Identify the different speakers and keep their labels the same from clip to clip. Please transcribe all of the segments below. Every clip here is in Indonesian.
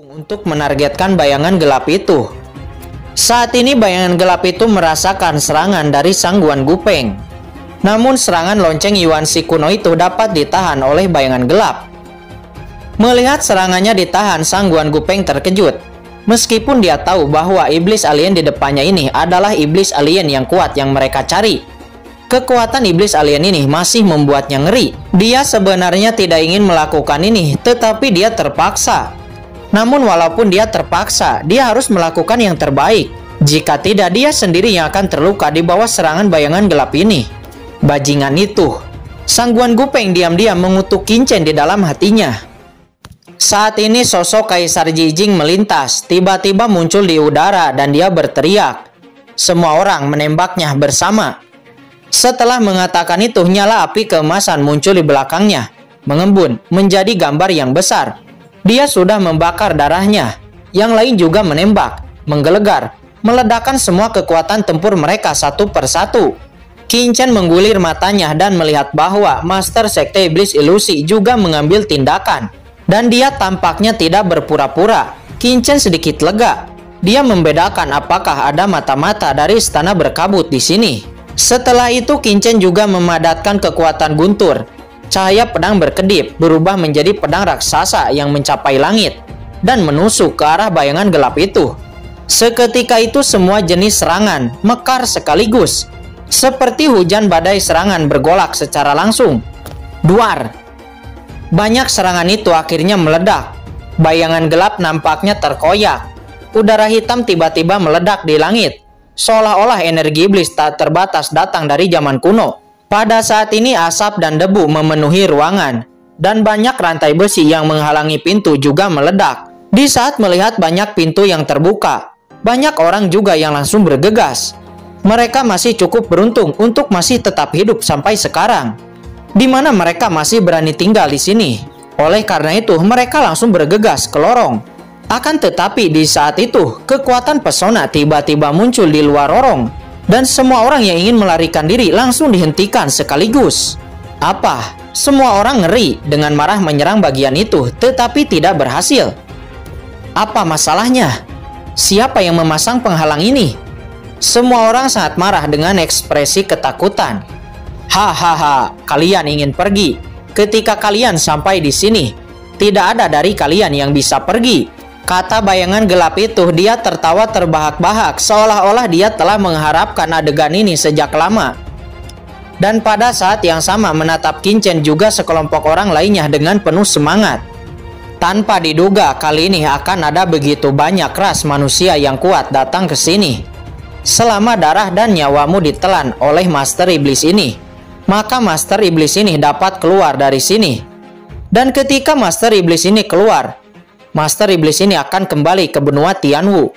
Speaker 1: untuk menargetkan bayangan gelap itu. Saat ini bayangan gelap itu merasakan serangan dari Sang Guan Gupeng. Namun serangan lonceng Yuan Shi kuno itu dapat ditahan oleh bayangan gelap. Melihat serangannya ditahan, Sang Guan Gupeng terkejut. Meskipun dia tahu bahwa iblis alien di depannya ini adalah iblis alien yang kuat yang mereka cari. Kekuatan iblis alien ini masih membuatnya ngeri. Dia sebenarnya tidak ingin melakukan ini, tetapi dia terpaksa. Namun walaupun dia terpaksa, dia harus melakukan yang terbaik. Jika tidak, dia sendiri yang akan terluka di bawah serangan bayangan gelap ini. Bajingan itu. Sang Guan Gupeng diam-diam mengutuk Qin Chen di dalam hatinya. Saat ini sosok Kaisar Jijing melintas, tiba-tiba muncul di udara dan dia berteriak. Semua orang menembaknya bersama. Setelah mengatakan itu, nyala api keemasan muncul di belakangnya, mengembun menjadi gambar yang besar. Dia sudah membakar darahnya. Yang lain juga menembak, menggelegar, meledakkan semua kekuatan tempur mereka satu persatu. Qin Chen menggulir matanya dan melihat bahwa Master Sekte Iblis Ilusi juga mengambil tindakan. Dan dia tampaknya tidak berpura-pura. Qin Chen sedikit lega. Dia membedakan apakah ada mata-mata dari istana berkabut di sini. Setelah itu Qin Chen juga memadatkan kekuatan guntur. Cahaya pedang berkedip berubah menjadi pedang raksasa yang mencapai langit dan menusuk ke arah bayangan gelap itu. Seketika itu semua jenis serangan mekar sekaligus. Seperti hujan badai serangan bergolak secara langsung. Duar! Banyak serangan itu akhirnya meledak. Bayangan gelap nampaknya terkoyak. Udara hitam tiba-tiba meledak di langit. Seolah-olah energi iblis tak terbatas datang dari zaman kuno. Pada saat ini asap dan debu memenuhi ruangan. Dan banyak rantai besi yang menghalangi pintu juga meledak. Di saat melihat banyak pintu yang terbuka, banyak orang juga yang langsung bergegas. Mereka masih cukup beruntung untuk masih tetap hidup sampai sekarang. Di mana mereka masih berani tinggal di sini. Oleh karena itu, mereka langsung bergegas ke lorong. Akan tetapi di saat itu, kekuatan pesona tiba-tiba muncul di luar lorong. Dan semua orang yang ingin melarikan diri langsung dihentikan sekaligus. Apa? Semua orang ngeri dengan marah menyerang bagian itu, tetapi tidak berhasil. Apa masalahnya? Siapa yang memasang penghalang ini? Semua orang sangat marah dengan ekspresi ketakutan. Hahaha, kalian ingin pergi. Ketika kalian sampai di sini, tidak ada dari kalian yang bisa pergi. Kata bayangan gelap itu. Dia tertawa terbahak-bahak, seolah-olah dia telah mengharapkan adegan ini sejak lama. Dan pada saat yang sama menatap Qin Chen juga sekelompok orang lainnya dengan penuh semangat. Tanpa diduga, kali ini akan ada begitu banyak ras manusia yang kuat datang ke sini. Selama darah dan nyawamu ditelan oleh Master Iblis ini, maka Master Iblis ini dapat keluar dari sini. Dan ketika Master Iblis ini keluar, Master Iblis ini akan kembali ke benua Tianwu.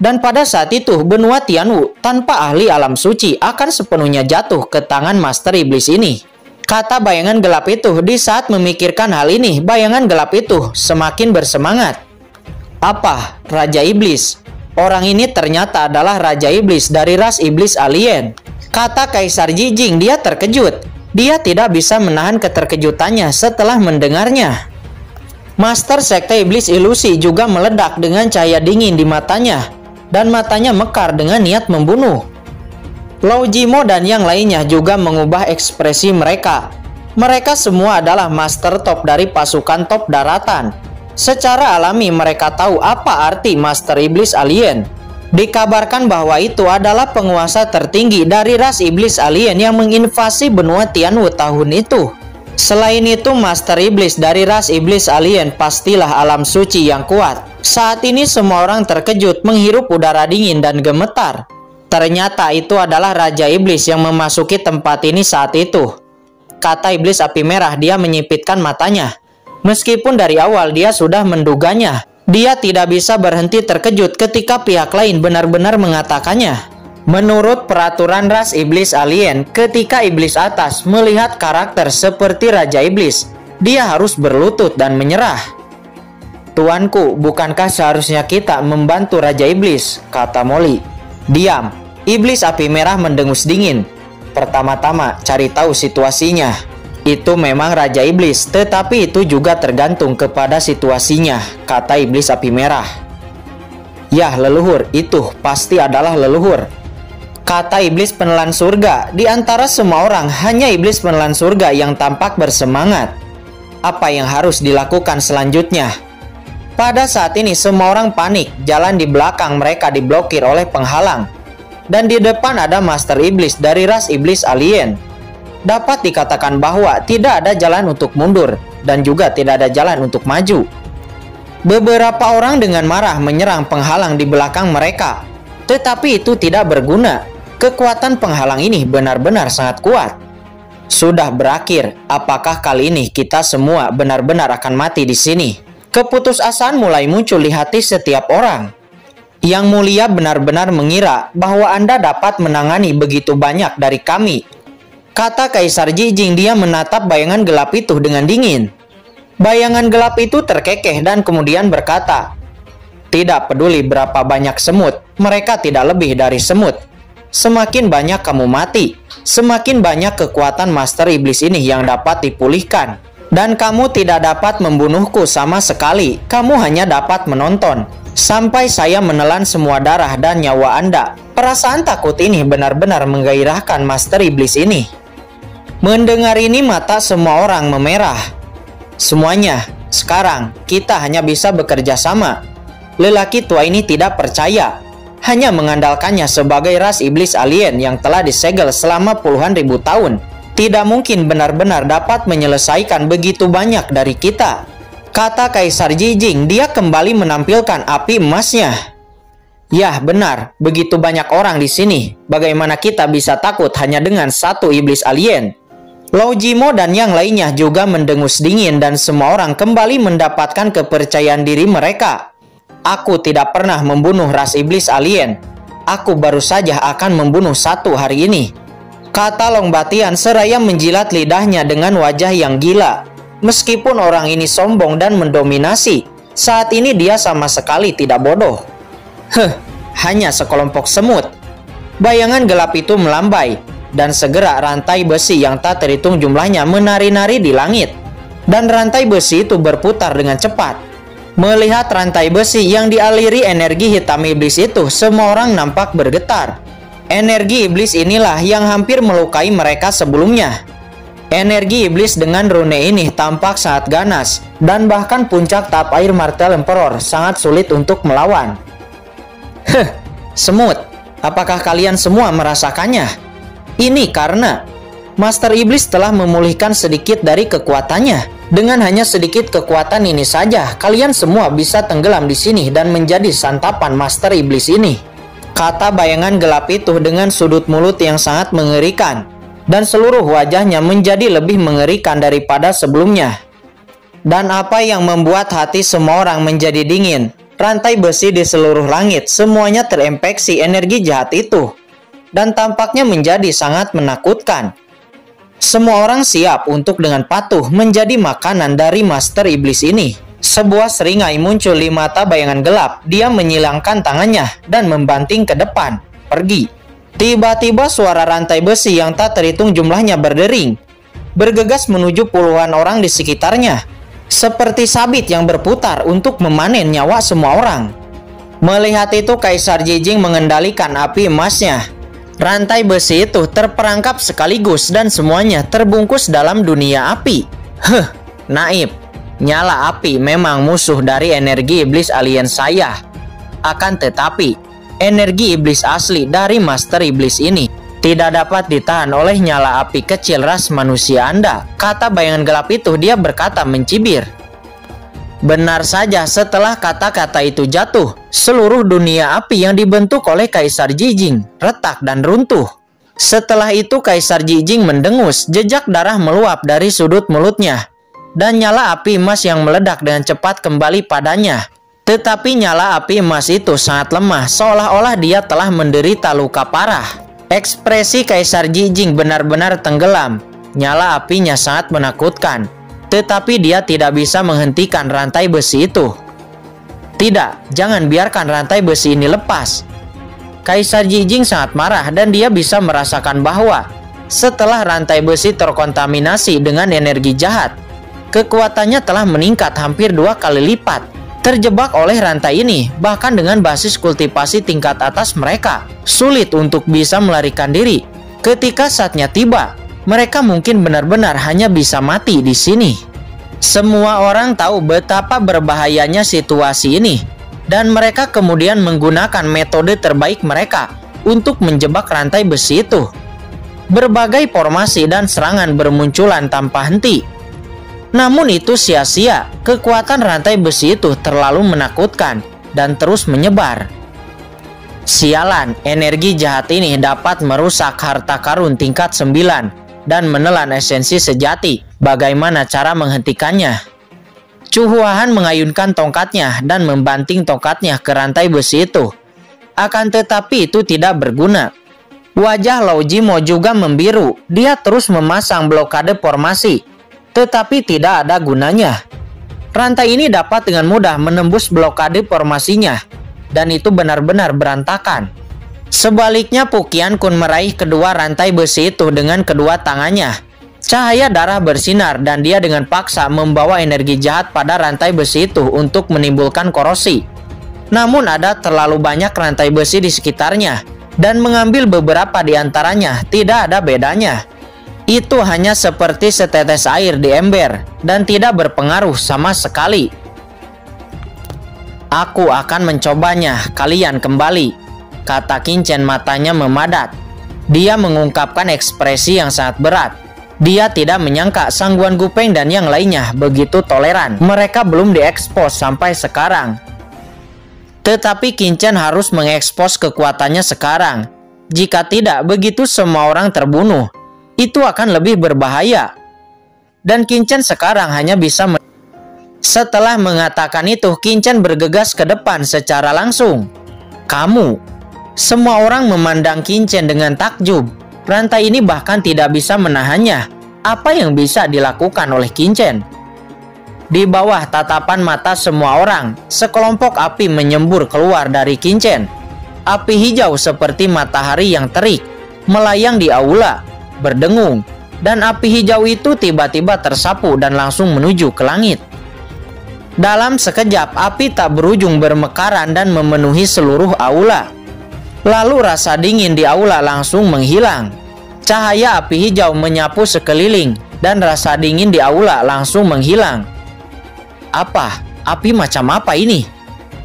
Speaker 1: Dan pada saat itu, benua Tianwu tanpa ahli alam suci akan sepenuhnya jatuh ke tangan Master Iblis ini. Kata bayangan gelap itu. Di saat memikirkan hal ini, bayangan gelap itu semakin bersemangat. Apa? Raja Iblis? Orang ini ternyata adalah Raja Iblis dari ras Iblis Alien. Kata Kaisar Jijing. Dia terkejut. Dia tidak bisa menahan keterkejutannya setelah mendengarnya. Master Sekte Iblis Ilusi juga meledak dengan cahaya dingin di matanya. Dan matanya mekar dengan niat membunuh. Lao Jimo dan yang lainnya juga mengubah ekspresi mereka. Mereka semua adalah master top dari pasukan top daratan. Secara alami mereka tahu apa arti Master Iblis Alien. Dikabarkan bahwa itu adalah penguasa tertinggi dari ras Iblis Alien yang menginvasi benua Tianwu tahun itu. Selain itu, Master Iblis dari ras Iblis Alien pastilah alam suci yang kuat. Saat ini semua orang terkejut menghirup udara dingin dan gemetar. Ternyata itu adalah Raja Iblis yang memasuki tempat ini saat itu. Kata Iblis Api Merah. Dia menyipitkan matanya. Meskipun dari awal dia sudah menduganya, dia tidak bisa berhenti terkejut ketika pihak lain benar-benar mengatakannya. Menurut peraturan ras Iblis Alien, ketika Iblis atas melihat karakter seperti Raja Iblis, dia harus berlutut dan menyerah. Tuanku, bukankah seharusnya kita membantu Raja Iblis? Kata Molly. Diam. Iblis Api Merah mendengus dingin. Pertama-tama cari tahu situasinya. Itu memang Raja Iblis, tetapi itu juga tergantung kepada situasinya, kata Iblis Api Merah. Yah, leluhur, itu pasti adalah leluhur, kata Iblis Penelan Surga. Di antara semua orang, hanya Iblis Penelan Surga yang tampak bersemangat. Apa yang harus dilakukan selanjutnya? Pada saat ini semua orang panik, jalan di belakang mereka diblokir oleh penghalang. Dan di depan ada Master Iblis dari ras Iblis Alien. Dapat dikatakan bahwa tidak ada jalan untuk mundur dan juga tidak ada jalan untuk maju. Beberapa orang dengan marah menyerang penghalang di belakang mereka. Tetapi itu tidak berguna. Kekuatan penghalang ini benar-benar sangat kuat. Sudah berakhir. Apakah kali ini kita semua benar-benar akan mati di sini? Keputusasaan mulai muncul di hati setiap orang. Yang Mulia benar-benar mengira bahwa Anda dapat menangani begitu banyak dari kami, kata Kaisar Jijing. Dia menatap bayangan gelap itu dengan dingin. Bayangan gelap itu terkekeh dan kemudian berkata, "Tidak peduli berapa banyak semut, mereka tidak lebih dari semut. Semakin banyak kamu mati, semakin banyak kekuatan Master Iblis ini yang dapat dipulihkan. Dan kamu tidak dapat membunuhku sama sekali, kamu hanya dapat menonton sampai saya menelan semua darah dan nyawa Anda." Perasaan takut ini benar-benar menggairahkan Master Iblis ini. Mendengar ini mata semua orang memerah. Semuanya, sekarang kita hanya bisa bekerja sama. Lelaki tua ini tidak percaya, hanya mengandalkannya sebagai ras iblis alien yang telah disegel selama puluhan ribu tahun. Tidak mungkin benar-benar dapat menyelesaikan begitu banyak dari kita, kata Kaisar Jijing. Dia kembali menampilkan api emasnya. Yah, benar, begitu banyak orang di sini. Bagaimana kita bisa takut hanya dengan satu iblis alien? Lao Jimo dan yang lainnya juga mendengus dingin dan semua orang kembali mendapatkan kepercayaan diri mereka. Aku tidak pernah membunuh ras iblis alien. Aku baru saja akan membunuh satu hari ini, kata Long Batian seraya menjilat lidahnya dengan wajah yang gila. Meskipun orang ini sombong dan mendominasi, saat ini dia sama sekali tidak bodoh. Hanya sekelompok semut. Bayangan gelap itu melambai. Dan segera rantai besi yang tak terhitung jumlahnya menari-nari di langit. Dan rantai besi itu berputar dengan cepat. Melihat rantai besi yang dialiri energi hitam iblis itu, semua orang nampak bergetar. Energi iblis inilah yang hampir melukai mereka sebelumnya. Energi iblis dengan rune ini tampak sangat ganas. Dan bahkan puncak tahap air Martel Emperor sangat sulit untuk melawan. Semut, apakah kalian semua merasakannya? Ini karena Master Iblis telah memulihkan sedikit dari kekuatannya. Dengan hanya sedikit kekuatan ini saja, kalian semua bisa tenggelam di sini dan menjadi santapan Master Iblis ini, kata bayangan gelap itu dengan sudut mulut yang sangat mengerikan. Dan seluruh wajahnya menjadi lebih mengerikan daripada sebelumnya. Dan apa yang membuat hati semua orang menjadi dingin? Rantai besi di seluruh langit semuanya terinfeksi energi jahat itu. Dan tampaknya menjadi sangat menakutkan. Semua orang siap untuk dengan patuh menjadi makanan dari Master Iblis ini. Sebuah seringai muncul di mata bayangan gelap. Dia menyilangkan tangannya dan membanting ke depan. Pergi. Tiba-tiba suara rantai besi yang tak terhitung jumlahnya berdering. Bergegas menuju puluhan orang di sekitarnya. Seperti sabit yang berputar untuk memanen nyawa semua orang. Melihat itu Kaisar Jijing mengendalikan api emasnya. Rantai besi itu terperangkap sekaligus dan semuanya terbungkus dalam dunia api. Naib, nyala api memang musuh dari energi iblis alien saya. Akan tetapi, energi iblis asli dari Master Iblis ini tidak dapat ditahan oleh nyala api kecil ras manusia Anda, kata bayangan gelap itu. Dia berkata mencibir. Benar saja, setelah kata-kata itu jatuh, seluruh dunia api yang dibentuk oleh Kaisar Jijing retak dan runtuh. Setelah itu Kaisar Jijing mendengus, jejak darah meluap dari sudut mulutnya. Dan nyala api emas yang meledak dengan cepat kembali padanya. Tetapi nyala api emas itu sangat lemah, seolah-olah dia telah menderita luka parah. Ekspresi Kaisar Jijing benar-benar tenggelam. Nyala apinya sangat menakutkan. Tetapi dia tidak bisa menghentikan rantai besi itu. Tidak, jangan biarkan rantai besi ini lepas. Kaisar Jijing sangat marah dan dia bisa merasakan bahwa Setelah rantai besi terkontaminasi dengan energi jahat, kekuatannya telah meningkat hampir 2 kali lipat. Terjebak oleh rantai ini, bahkan dengan basis kultivasi tingkat atas mereka, sulit untuk bisa melarikan diri. Ketika saatnya tiba, mereka mungkin benar-benar hanya bisa mati di sini. Semua orang tahu betapa berbahayanya situasi ini, dan mereka kemudian menggunakan metode terbaik mereka untuk menjebak rantai besi itu. Berbagai formasi dan serangan bermunculan tanpa henti. Namun itu sia-sia, kekuatan rantai besi itu terlalu menakutkan dan terus menyebar. Sialan, energi jahat ini dapat merusak harta karun tingkat 9 dan menelan esensi sejati. Bagaimana cara menghentikannya? Chu Huahan mengayunkan tongkatnya dan membanting tongkatnya ke rantai besi itu. Akan tetapi itu tidak berguna. Wajah Lao Jimo juga membiru. Dia terus memasang blokade formasi, tetapi tidak ada gunanya. Rantai ini dapat dengan mudah menembus blokade formasinya, dan itu benar-benar berantakan. Sebaliknya, Pu Qiankun meraih kedua rantai besi itu dengan kedua tangannya. Cahaya darah bersinar dan dia dengan paksa membawa energi jahat pada rantai besi itu untuk menimbulkan korosi. Namun ada terlalu banyak rantai besi di sekitarnya, dan mengambil beberapa di antaranya tidak ada bedanya. Itu hanya seperti setetes air di ember dan tidak berpengaruh sama sekali. Aku akan mencobanya, kalian kembali, kata Qin Chen matanya memadat. Dia mengungkapkan ekspresi yang sangat berat. Dia tidak menyangka Sangguan Gupeng dan yang lainnya begitu toleran. Mereka belum diekspos sampai sekarang. Tetapi Qin Chen harus mengekspos kekuatannya sekarang. Jika tidak, begitu semua orang terbunuh, itu akan lebih berbahaya. Dan Qin Chen sekarang hanya bisa Setelah mengatakan itu, Qin Chen bergegas ke depan secara langsung. Kamu. Semua orang memandang Qin Chen dengan takjub. Rantai ini bahkan tidak bisa menahannya. Apa yang bisa dilakukan oleh Qin Chen? Di bawah tatapan mata semua orang, sekelompok api menyembur keluar dari Qin Chen. Api hijau seperti matahari yang terik, melayang di aula, berdengung. Dan api hijau itu tiba-tiba tersapu dan langsung menuju ke langit. Dalam sekejap, api tak berujung bermekaran dan memenuhi seluruh aula. Lalu rasa dingin di aula langsung menghilang. Cahaya api hijau menyapu sekeliling, dan rasa dingin di aula langsung menghilang. Apa? Api macam apa ini?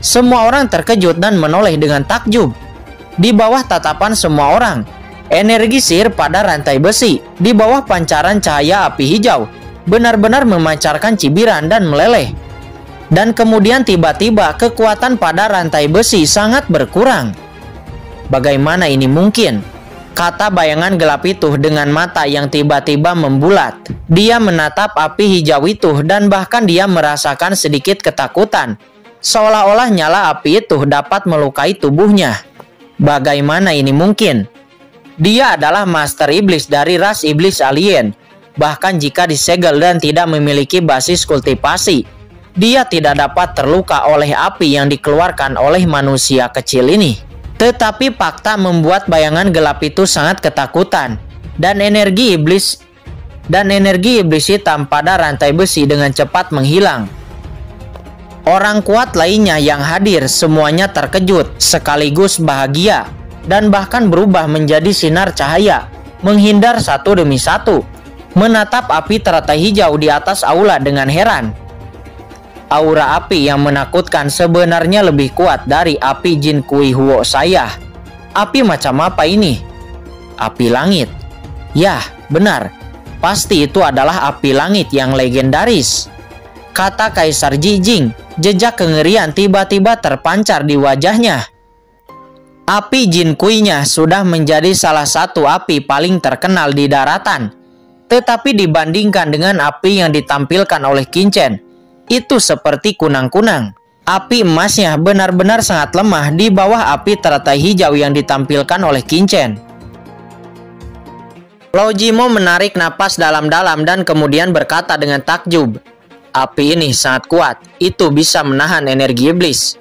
Speaker 1: Semua orang terkejut dan menoleh dengan takjub. Di bawah tatapan semua orang, energi sihir pada rantai besi, di bawah pancaran cahaya api hijau, benar-benar memancarkan cibiran dan meleleh. Dan kemudian tiba-tiba kekuatan pada rantai besi sangat berkurang. Bagaimana ini mungkin? Kata bayangan gelap itu dengan mata yang tiba-tiba membulat. Dia menatap api hijau itu dan bahkan dia merasakan sedikit ketakutan. Seolah-olah nyala api itu dapat melukai tubuhnya. Bagaimana ini mungkin? Dia adalah master iblis dari ras iblis alien. Bahkan jika disegel dan tidak memiliki basis kultivasi, dia tidak dapat terluka oleh api yang dikeluarkan oleh manusia kecil ini. Tetapi fakta membuat bayangan gelap itu sangat ketakutan, dan energi iblis hitam pada rantai besi dengan cepat menghilang. Orang kuat lainnya yang hadir semuanya terkejut, sekaligus bahagia, dan bahkan berubah menjadi sinar cahaya, menghindar satu demi satu, menatap api teratai hijau di atas aula dengan heran. Aura api yang menakutkan sebenarnya lebih kuat dari api Jin Kui Huo saya. Api macam apa ini? Api langit. Yah, benar. Pasti itu adalah api langit yang legendaris. Kata Kaisar Jijing, jejak kengerian tiba-tiba terpancar di wajahnya. Api Jin Kui-nya sudah menjadi salah satu api paling terkenal di daratan. Tetapi dibandingkan dengan api yang ditampilkan oleh Qin Chen, itu seperti kunang-kunang. Api emasnya benar-benar sangat lemah di bawah api teratai hijau yang ditampilkan oleh Qin Chen. Lao Jimo menarik napas dalam-dalam dan kemudian berkata dengan takjub, api ini sangat kuat, itu bisa menahan energi iblis.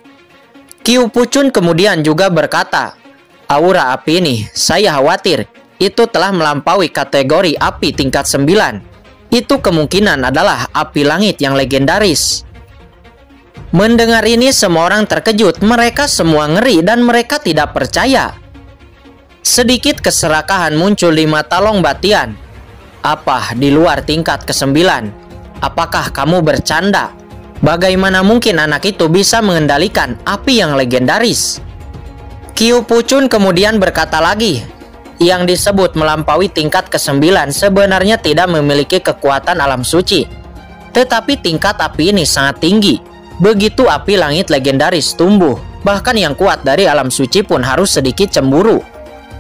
Speaker 1: Qiu Pucun kemudian juga berkata, aura api ini, saya khawatir, itu telah melampaui kategori api tingkat 9. Itu kemungkinan adalah api langit yang legendaris. Mendengar ini semua orang terkejut, mereka semua ngeri dan mereka tidak percaya. Sedikit keserakahan muncul di mata Long Batian. Apa di luar tingkat ke-9? Apakah kamu bercanda? Bagaimana mungkin anak itu bisa mengendalikan api yang legendaris? Qiu Pucun kemudian berkata lagi, yang disebut melampaui tingkat ke-9 sebenarnya tidak memiliki kekuatan alam suci. Tetapi tingkat api ini sangat tinggi. Begitu api langit legendaris tumbuh, bahkan yang kuat dari alam suci pun harus sedikit cemburu.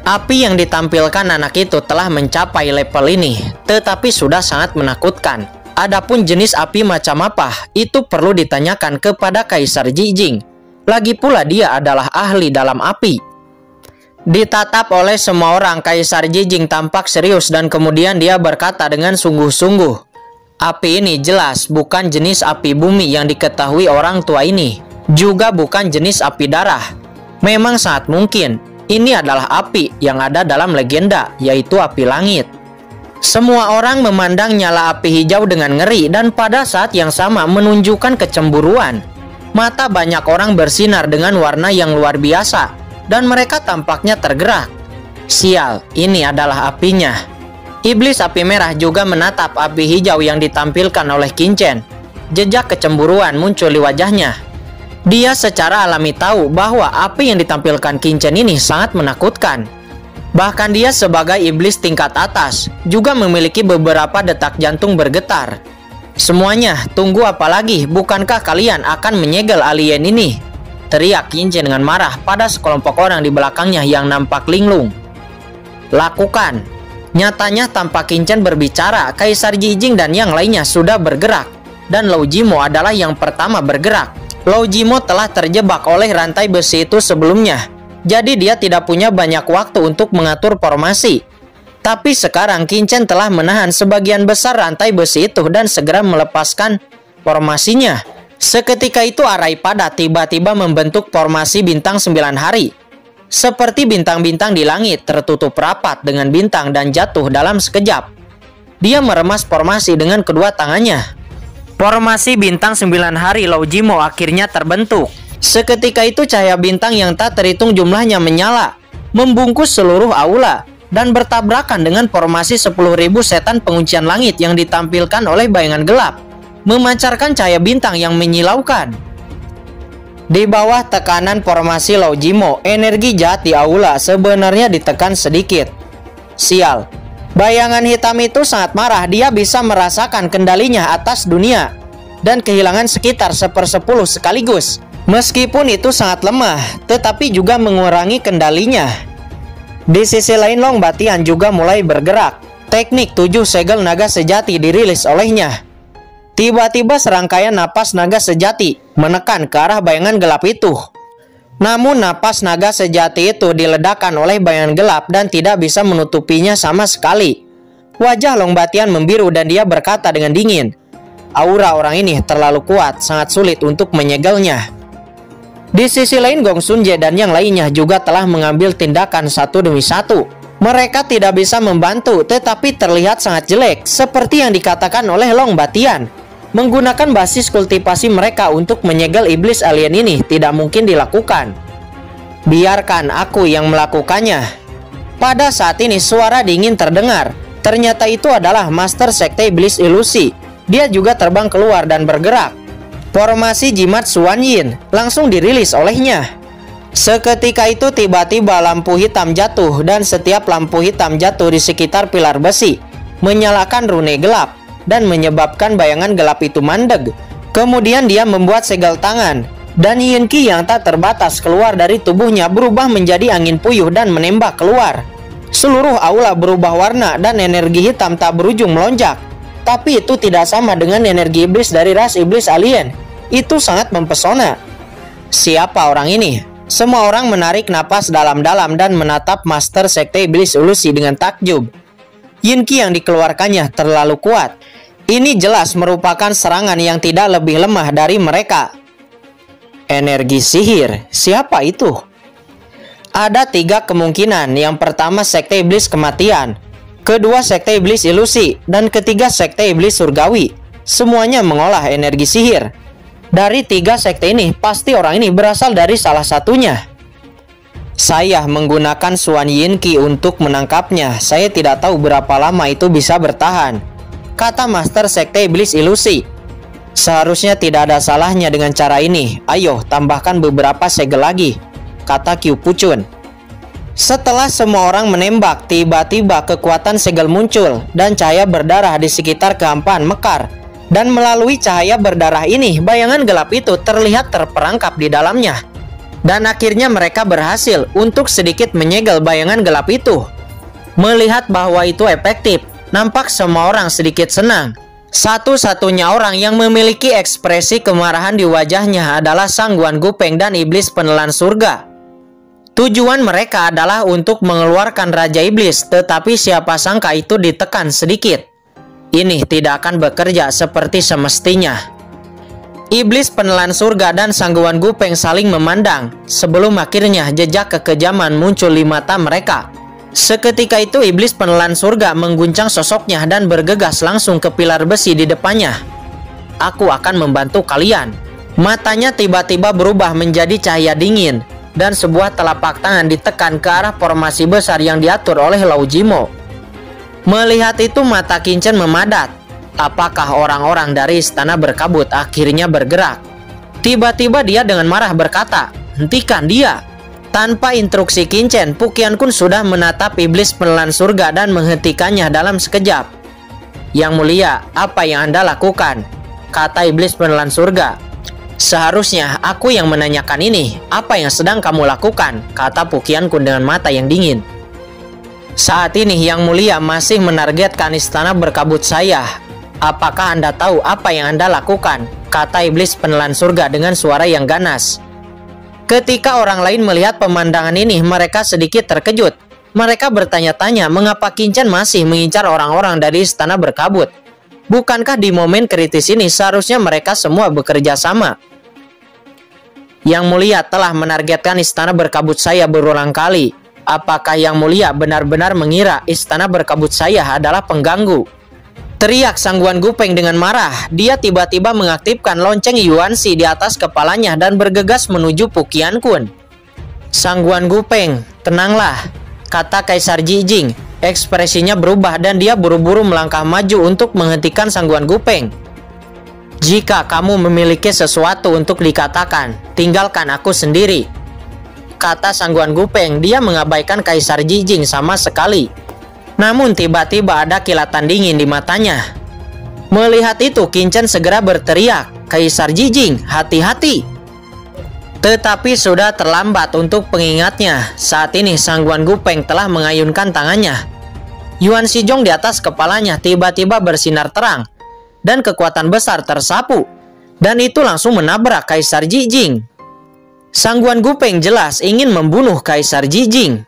Speaker 1: Api yang ditampilkan anak itu telah mencapai level ini, tetapi sudah sangat menakutkan. Adapun jenis api macam apa, itu perlu ditanyakan kepada Kaisar Jijing. Lagi pula dia adalah ahli dalam api. Ditatap oleh semua orang, Kaisar Jijing tampak serius dan kemudian dia berkata dengan sungguh-sungguh, api ini jelas bukan jenis api bumi yang diketahui orang tua ini, juga bukan jenis api darah. Memang sangat mungkin ini adalah api yang ada dalam legenda, yaitu api langit. Semua orang memandang nyala api hijau dengan ngeri dan pada saat yang sama menunjukkan kecemburuan. Mata banyak orang bersinar dengan warna yang luar biasa dan mereka tampaknya tergerak. Sial, ini adalah apinya. Iblis api merah juga menatap api hijau yang ditampilkan oleh Qin Chen. Jejak kecemburuan muncul di wajahnya. Dia secara alami tahu bahwa api yang ditampilkan Qin Chen ini sangat menakutkan. Bahkan dia sebagai iblis tingkat atas juga memiliki beberapa detak jantung bergetar. Semuanya, tunggu apa lagi? Bukankah kalian akan menyegel alien ini? Teriak Qin Chen dengan marah pada sekelompok orang di belakangnya yang nampak linglung. Lakukan. Nyatanya tanpa Qin Chen berbicara, Kaisar Jijing dan yang lainnya sudah bergerak. Dan Lao Jimo adalah yang pertama bergerak. Lao Jimo telah terjebak oleh rantai besi itu sebelumnya. Jadi dia tidak punya banyak waktu untuk mengatur formasi. Tapi sekarang Qin Chen telah menahan sebagian besar rantai besi itu dan segera melepaskan formasinya. Seketika itu Araipada tiba-tiba membentuk formasi bintang 9 hari. Seperti bintang-bintang di langit tertutup rapat dengan bintang dan jatuh dalam sekejap. Dia meremas formasi dengan kedua tangannya. Formasi bintang 9 hari Lao Jimo akhirnya terbentuk. Seketika itu cahaya bintang yang tak terhitung jumlahnya menyala, membungkus seluruh aula dan bertabrakan dengan formasi 10.000 setan penguncian langit yang ditampilkan oleh bayangan gelap, memancarkan cahaya bintang yang menyilaukan. Di bawah tekanan formasi Lao Jimo, energi jahat di aula sebenarnya ditekan sedikit. Sial, bayangan hitam itu sangat marah. Dia bisa merasakan kendalinya atas dunia dan kehilangan sekitar 1/10 sekaligus. Meskipun itu sangat lemah, tetapi juga mengurangi kendalinya. Di sisi lain Long Batian juga mulai bergerak. Teknik 7 segel naga sejati dirilis olehnya. Tiba-tiba serangkaian napas naga sejati menekan ke arah bayangan gelap itu. Namun napas naga sejati itu diledakkan oleh bayangan gelap dan tidak bisa menutupinya sama sekali. Wajah Long Batian membiru dan dia berkata dengan dingin, aura orang ini terlalu kuat, sangat sulit untuk menyegelnya. Di sisi lain Gong Xunjie dan yang lainnya juga telah mengambil tindakan satu demi satu. Mereka tidak bisa membantu tetapi terlihat sangat jelek seperti yang dikatakan oleh Long Batian. Menggunakan basis kultivasi mereka untuk menyegel iblis alien ini tidak mungkin dilakukan. Biarkan aku yang melakukannya. Pada saat ini suara dingin terdengar. Ternyata itu adalah Master Sekte Iblis Ilusi. Dia juga terbang keluar dan bergerak. Formasi jimat Xuan Yin langsung dirilis olehnya. Seketika itu tiba-tiba lampu hitam jatuh dan setiap lampu hitam jatuh di sekitar pilar besi menyalakan rune gelap dan menyebabkan bayangan gelap itu mandeg. Kemudian dia membuat segel tangan dan Yin Qi yang tak terbatas keluar dari tubuhnya berubah menjadi angin puyuh dan menembak keluar. Seluruh aula berubah warna dan energi hitam tak berujung melonjak. Tapi itu tidak sama dengan energi iblis dari ras iblis alien. Itu sangat mempesona. Siapa orang ini? Semua orang menarik napas dalam-dalam dan menatap Master Sekte Iblis Ilusi dengan takjub. Yin Qi yang dikeluarkannya terlalu kuat. Ini jelas merupakan serangan yang tidak lebih lemah dari mereka. Energi sihir, siapa itu? Ada 3 kemungkinan. Yang pertama, sekte iblis kematian. Kedua, sekte iblis ilusi. Dan ketiga, sekte iblis surgawi. Semuanya mengolah energi sihir. Dari 3 sekte ini, pasti orang ini berasal dari salah satunya. Saya menggunakan Xuan Yin Qi untuk menangkapnya. Saya tidak tahu berapa lama itu bisa bertahan, kata Master Sekte Iblis Ilusi. Seharusnya tidak ada salahnya dengan cara ini. Ayo, tambahkan beberapa segel lagi, kata Qiu Pucun. Setelah semua orang menembak, tiba-tiba kekuatan segel muncul dan cahaya berdarah di sekitar kehampaan mekar. Dan melalui cahaya berdarah ini, bayangan gelap itu terlihat terperangkap di dalamnya. Dan akhirnya mereka berhasil untuk sedikit menyegel bayangan gelap itu. Melihat bahwa itu efektif, nampak semua orang sedikit senang. Satu-satunya orang yang memiliki ekspresi kemarahan di wajahnya adalah Sang Guan Gupeng dan Iblis Penelan Surga. Tujuan mereka adalah untuk mengeluarkan Raja Iblis, tetapi siapa sangka itu ditekan sedikit. Ini tidak akan bekerja seperti semestinya. Iblis Penelan Surga dan Sang Guan Gupeng saling memandang, sebelum akhirnya jejak kekejaman muncul di mata mereka. Seketika itu Iblis Penelan Surga mengguncang sosoknya dan bergegas langsung ke pilar besi di depannya. Aku akan membantu kalian. Matanya tiba-tiba berubah menjadi cahaya dingin, dan sebuah telapak tangan ditekan ke arah formasi besar yang diatur oleh Lao Jimo. Melihat itu mata Qin Chen memadat. Apakah orang-orang dari istana berkabut akhirnya bergerak? Tiba-tiba dia dengan marah berkata, "Hentikan dia!" Tanpa instruksi Qin Chen, Pu Qianqun sudah menatap Iblis Penelan Surga dan menghentikannya dalam sekejap. "Yang mulia, apa yang Anda lakukan?" kata Iblis Penelan Surga. "Seharusnya aku yang menanyakan ini. Apa yang sedang kamu lakukan?" kata Pu Qianqun dengan mata yang dingin. "Saat ini Yang Mulia masih menargetkan istana berkabut saya. Apakah Anda tahu apa yang Anda lakukan?" kata Iblis Penelan Surga dengan suara yang ganas. Ketika orang lain melihat pemandangan ini, mereka sedikit terkejut. Mereka bertanya-tanya mengapa Qin Chen masih mengincar orang-orang dari istana berkabut. Bukankah di momen kritis ini seharusnya mereka semua bekerja sama? "Yang Mulia telah menargetkan istana berkabut saya berulang kali. Apakah Yang Mulia benar-benar mengira istana berkabut saya adalah pengganggu?" teriak Sang Guan Gupeng dengan marah. Dia tiba-tiba mengaktifkan lonceng Yuanxi di atas kepalanya dan bergegas menuju Pu Qianqun. "Sang Guan Gupeng, tenanglah," kata Kaisar Jijing. Ekspresinya berubah dan dia buru-buru melangkah maju untuk menghentikan Sang Guan Gupeng. "Jika kamu memiliki sesuatu untuk dikatakan, tinggalkan aku sendiri," kata Sang Guan Gupeng. Dia mengabaikan Kaisar Jijing sama sekali. Namun tiba-tiba ada kilatan dingin di matanya. Melihat itu, Qin Chen segera berteriak, "Kaisar Jijing, hati-hati!" Tetapi sudah terlambat untuk pengingatnya. Saat ini Sang Guan Gupeng telah mengayunkan tangannya. Yuan Shizong di atas kepalanya tiba-tiba bersinar terang, dan kekuatan besar tersapu, dan itu langsung menabrak Kaisar Jijing. Sang Guan Gupeng jelas ingin membunuh Kaisar Jijing.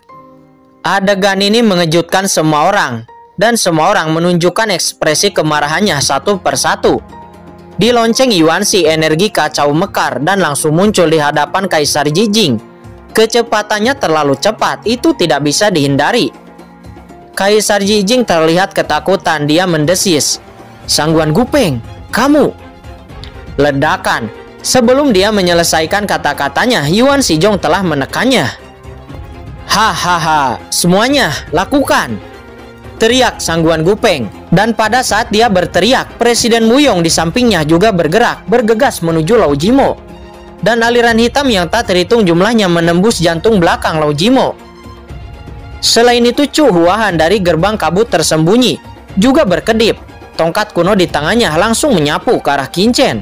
Speaker 1: Adegan ini mengejutkan semua orang, dan semua orang menunjukkan ekspresi kemarahannya satu persatu. Di lonceng Yuanxi, energi kacau mekar dan langsung muncul di hadapan Kaisar Jijing. Kecepatannya terlalu cepat, itu tidak bisa dihindari. Kaisar Jijing terlihat ketakutan, dia mendesis, "Sang Guan Gupeng, kamu!" Ledakan. Sebelum dia menyelesaikan kata-katanya, Yuan Shizong telah menekannya. "Hahaha, semuanya lakukan!" teriak Sang Guan Gupeng. Dan pada saat dia berteriak, Presiden Wuyong di sampingnya juga bergerak, bergegas menuju Lao Jimo. Dan aliran hitam yang tak terhitung jumlahnya menembus jantung belakang Lao Jimo. Selain itu, Chu Huahan dari gerbang kabut tersembunyi juga berkedip. Tongkat kuno di tangannya langsung menyapu ke arah Qin Chen.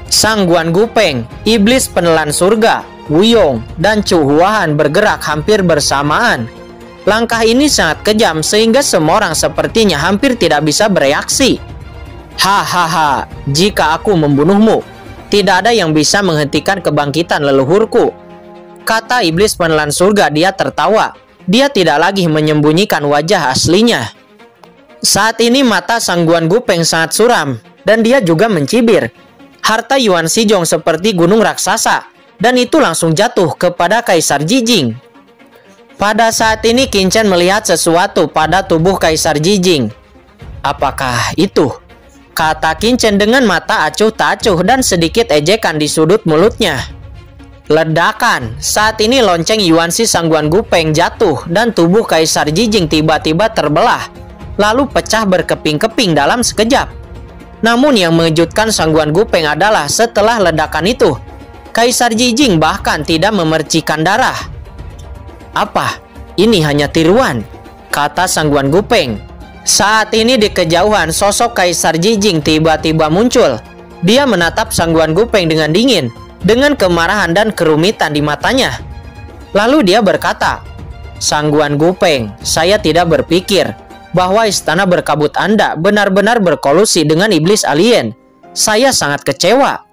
Speaker 1: Sang Guan Gupeng, Iblis Penelan Surga, Wuyong, dan Chu Huahan bergerak hampir bersamaan. Langkah ini sangat kejam sehingga semua orang sepertinya hampir tidak bisa bereaksi. "Hahaha, jika aku membunuhmu, tidak ada yang bisa menghentikan kebangkitan leluhurku," kata Iblis Penelan Surga. Dia tertawa. Dia tidak lagi menyembunyikan wajah aslinya. Saat ini mata Sang Guan Gupeng sangat suram, dan dia juga mencibir. Harta Yuan Shizong seperti gunung raksasa, dan itu langsung jatuh kepada Kaisar Jijing. Pada saat ini Qin Chen melihat sesuatu pada tubuh Kaisar Jijing. "Apakah itu?" kata Qin Chen dengan mata acuh tak acuh dan sedikit ejekan di sudut mulutnya. Ledakan. Saat ini lonceng Yuanshi Sangguan Gupeng jatuh dan tubuh Kaisar Jijing tiba-tiba terbelah, lalu pecah berkeping-keping dalam sekejap. Namun yang mengejutkan Sangguan Gupeng adalah setelah ledakan itu, Kaisar Jijing bahkan tidak memercikan darah. "Apa? Ini hanya tiruan," kata Sangguan Gupeng. Saat ini di kejauhan sosok Kaisar Jijing tiba-tiba muncul. Dia menatap Sangguan Gupeng dengan dingin, dengan kemarahan dan kerumitan di matanya. Lalu dia berkata, "Sangguan Gupeng, saya tidak berpikir bahwa istana berkabut Anda benar-benar berkolusi dengan iblis alien. Saya sangat kecewa."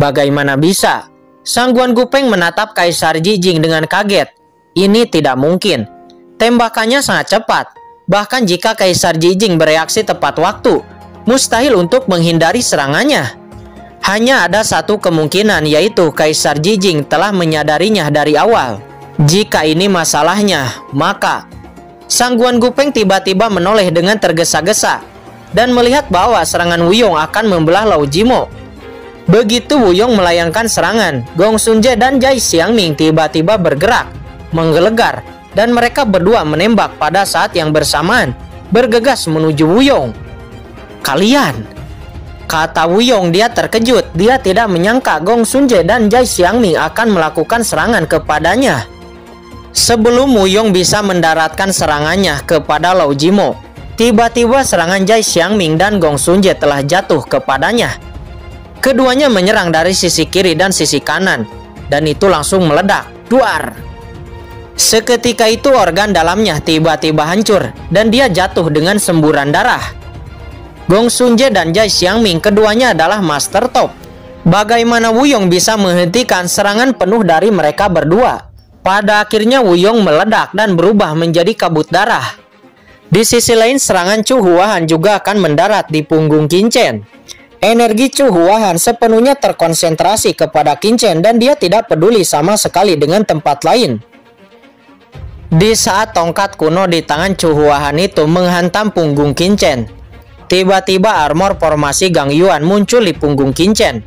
Speaker 1: "Bagaimana bisa?" Sangguan Gupeng menatap Kaisar Jijing dengan kaget. Ini tidak mungkin. Tembakannya sangat cepat. Bahkan jika Kaisar Jijing bereaksi tepat waktu, mustahil untuk menghindari serangannya. Hanya ada satu kemungkinan, yaitu Kaisar Jijing telah menyadarinya dari awal. Jika ini masalahnya, maka Sangguan Gupeng tiba-tiba menoleh dengan tergesa-gesa dan melihat bahwa serangan Wuyong akan membelah Lao Jimo. Begitu Wuyong melayangkan serangan, Gong Xunje dan Jai Xiangming tiba-tiba bergerak, menggelegar, dan mereka berdua menembak pada saat yang bersamaan, bergegas menuju Wuyong. "Kalian!" kata Wuyong. Dia terkejut. Dia tidak menyangka Gong Xunje dan Jai Xiangming akan melakukan serangan kepadanya. Sebelum Wuyong bisa mendaratkan serangannya kepada Lao Jimo, tiba-tiba serangan Jai Xiangming dan Gong Xunje telah jatuh kepadanya. Keduanya menyerang dari sisi kiri dan sisi kanan, dan itu langsung meledak. Duar! Seketika itu organ dalamnya tiba-tiba hancur dan dia jatuh dengan semburan darah. Gong Xunje dan Jai Xiangming keduanya adalah master top. Bagaimana Wuyong bisa menghentikan serangan penuh dari mereka berdua? Pada akhirnya Wuyong meledak dan berubah menjadi kabut darah. Di sisi lain serangan Chu Huahan juga akan mendarat di punggung Qin Chen. Energi Chu Huahan sepenuhnya terkonsentrasi kepada Qin Chen dan dia tidak peduli sama sekali dengan tempat lain. Di saat tongkat kuno di tangan Chu Huahan itu menghantam punggung Qin Chen, tiba-tiba armor formasi Gang Yuan muncul di punggung Qin Chen.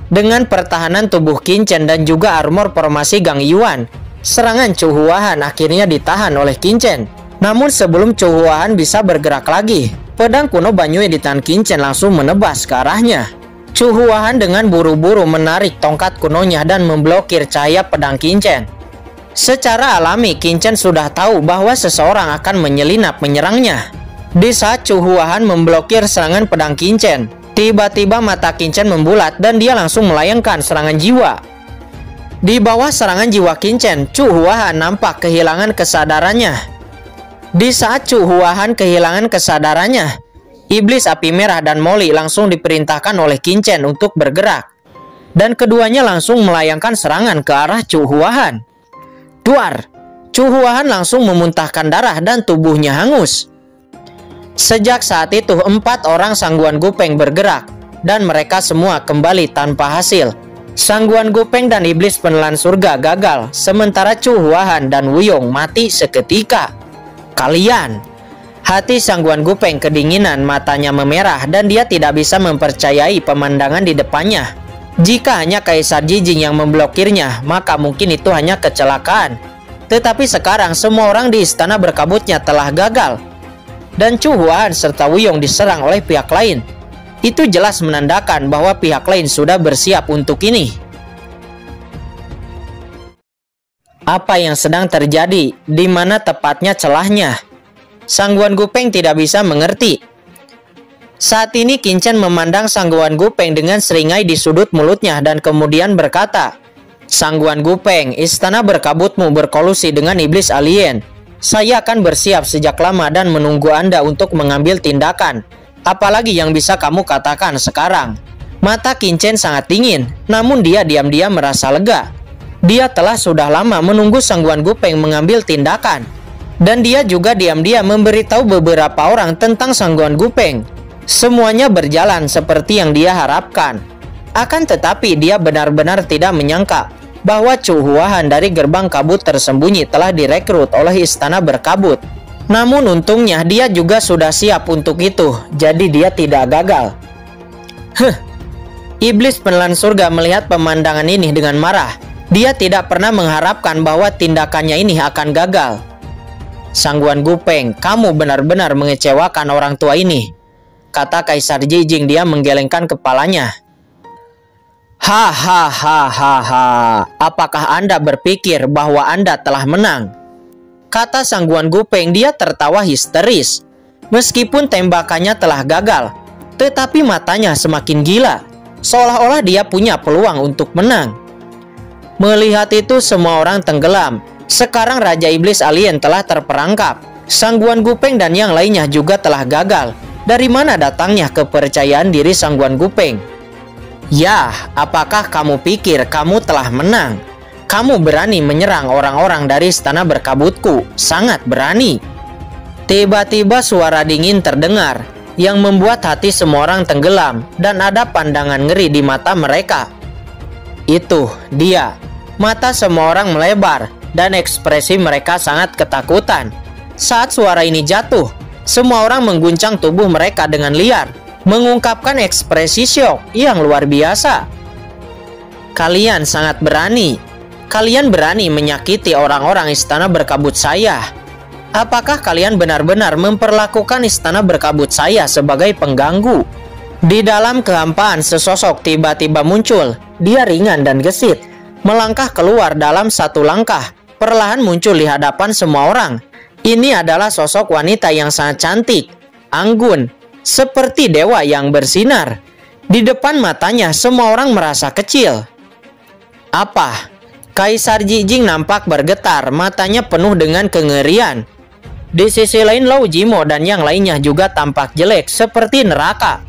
Speaker 1: Dengan pertahanan tubuh Qin Chen dan juga armor formasi Gang Yuan, serangan Chu Huahan akhirnya ditahan oleh Qin Chen. Namun sebelum Chu Huahan bisa bergerak lagi, pedang kuno Banyue di tangan Qin Chen langsung menebas ke arahnya. Chu Huahan dengan buru-buru menarik tongkat kunonya dan memblokir cahaya pedang Qin Chen. Secara alami Qin Chen sudah tahu bahwa seseorang akan menyelinap menyerangnya. Di saat Chu Huahan memblokir serangan pedang Qin Chen, tiba-tiba mata Qin Chen membulat dan dia langsung melayangkan serangan jiwa. Di bawah serangan jiwa Qin Chen, Chu Huahan nampak kehilangan kesadarannya. Di saat Chu Huahan kehilangan kesadarannya, Iblis Api Merah dan Moli langsung diperintahkan oleh Qin Chen untuk bergerak. Dan keduanya langsung melayangkan serangan ke arah Chu Huahan. Duar! Chu Huahan langsung memuntahkan darah dan tubuhnya hangus. Sejak saat itu 4 orang Sangguan Gupeng bergerak dan mereka semua kembali tanpa hasil. Sangguan Gupeng dan Iblis Penelan Surga gagal, sementara Chu Huahan dan Wuyong mati seketika. "Kalian!" Hati Sangguan Gupeng kedinginan, matanya memerah dan dia tidak bisa mempercayai pemandangan di depannya. Jika hanya Kaisar Jijing yang memblokirnya, maka mungkin itu hanya kecelakaan. Tetapi sekarang semua orang di istana berkabutnya telah gagal. Dan Chu Huahan serta Wuyong diserang oleh pihak lain. Itu jelas menandakan bahwa pihak lain sudah bersiap untuk ini. Apa yang sedang terjadi? Di mana tepatnya celahnya? Sangguan Gupeng tidak bisa mengerti. Saat ini Qin Chen memandang Sangguan Gupeng dengan seringai di sudut mulutnya dan kemudian berkata, "Sangguan Gupeng, istana berkabutmu berkolusi dengan iblis alien. Saya akan bersiap sejak lama dan menunggu Anda untuk mengambil tindakan. Apalagi yang bisa kamu katakan sekarang?" Mata Qin Chen sangat dingin, namun dia diam-diam merasa lega. Dia telah sudah lama menunggu Sangguan Gupeng mengambil tindakan. Dan dia juga diam-diam memberitahu beberapa orang tentang Sangguan Gupeng. Semuanya berjalan seperti yang dia harapkan. Akan tetapi dia benar-benar tidak menyangka bahwa Chu Huahan dari gerbang kabut tersembunyi telah direkrut oleh istana berkabut. Namun untungnya dia juga sudah siap untuk itu, jadi dia tidak gagal. Iblis penelan surga melihat pemandangan ini dengan marah. Dia tidak pernah mengharapkan bahwa tindakannya ini akan gagal. Sangguan Gupeng, kamu benar-benar mengecewakan orang tua ini, kata Kaisar Jijing. Dia menggelengkan kepalanya. Hahaha, apakah Anda berpikir bahwa Anda telah menang? Kata Sangguan Gupeng. Dia tertawa histeris. Meskipun tembakannya telah gagal, tetapi matanya semakin gila, seolah-olah dia punya peluang untuk menang. Melihat itu semua orang tenggelam. Sekarang Raja Iblis Alien telah terperangkap. Sangguan Gupeng dan yang lainnya juga telah gagal. Dari mana datangnya kepercayaan diri Sangguan Gupeng? Yah, apakah kamu pikir kamu telah menang? Kamu berani menyerang orang-orang dari istana berkabutku, sangat berani. Tiba-tiba suara dingin terdengar yang membuat hati semua orang tenggelam dan ada pandangan ngeri di mata mereka. Itu dia. Mata semua orang melebar dan ekspresi mereka sangat ketakutan. Saat suara ini jatuh, semua orang mengguncang tubuh mereka dengan liar, mengungkapkan ekspresi syok yang luar biasa. Kalian sangat berani. Kalian berani menyakiti orang-orang istana berkabut saya. Apakah kalian benar-benar memperlakukan istana berkabut saya sebagai pengganggu? Di dalam kehampaan sesosok tiba-tiba muncul. Dia ringan dan gesit, melangkah keluar dalam satu langkah, perlahan muncul di hadapan semua orang. Ini adalah sosok wanita yang sangat cantik, anggun, seperti dewa yang bersinar. Di depan matanya semua orang merasa kecil. Apa? Kaisar Jijing nampak bergetar, matanya penuh dengan kengerian. Di sisi lain Lao Jimo dan yang lainnya juga tampak jelek seperti neraka.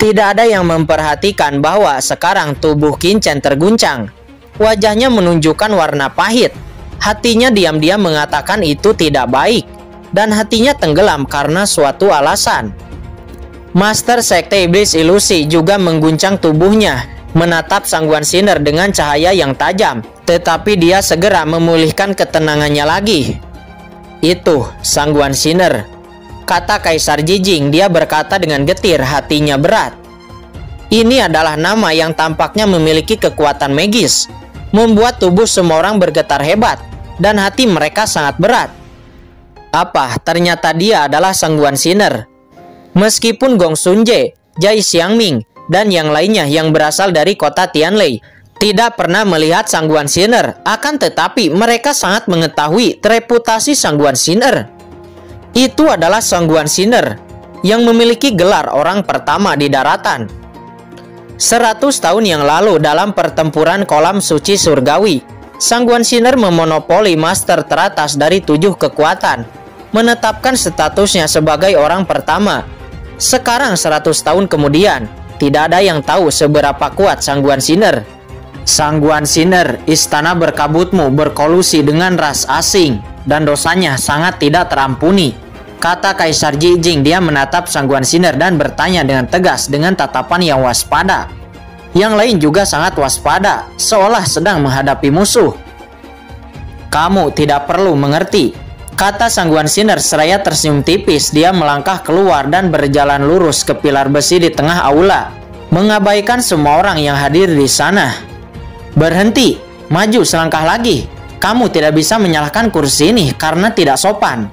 Speaker 1: Tidak ada yang memperhatikan bahwa sekarang tubuh Qin Chen terguncang. Wajahnya menunjukkan warna pahit. Hatinya diam-diam mengatakan itu tidak baik. Dan hatinya tenggelam karena suatu alasan. Master Sekte Iblis Ilusi juga mengguncang tubuhnya, menatap Sangguan Sinner dengan cahaya yang tajam. Tetapi dia segera memulihkan ketenangannya lagi. Itu Sangguan Sinner, kata Kaisar Jijing. Dia berkata dengan getir, hatinya berat. Ini adalah nama yang tampaknya memiliki kekuatan magis, membuat tubuh semua orang bergetar hebat, dan hati mereka sangat berat. Apa? Ternyata dia adalah Sangguan Sinner. Meskipun Gong Sunje, Jai Xiangming, dan yang lainnya yang berasal dari kota Tianlei tidak pernah melihat Sangguan Sinner, akan tetapi mereka sangat mengetahui reputasi Sangguan Sinner. Itu adalah Sangguan Sinner yang memiliki gelar orang pertama di daratan. 100 tahun yang lalu dalam pertempuran kolam suci surgawi, Sangguan Sinner memonopoli master teratas dari 7 kekuatan, menetapkan statusnya sebagai orang pertama. Sekarang 100 tahun kemudian, tidak ada yang tahu seberapa kuat Sangguan Sinner. Sangguan Sinner, istana berkabutmu berkolusi dengan ras asing dan dosanya sangat tidak terampuni, kata Kaisar Jijing. Dia menatap Sangguan Sinner dan bertanya dengan tegas dengan tatapan yang waspada. Yang lain juga sangat waspada, seolah sedang menghadapi musuh. Kamu tidak perlu mengerti, kata Sangguan Sinner seraya tersenyum tipis. Dia melangkah keluar dan berjalan lurus ke pilar besi di tengah aula, mengabaikan semua orang yang hadir di sana. Berhenti, maju selangkah lagi. Kamu tidak bisa menyalahkan kursi ini karena tidak sopan,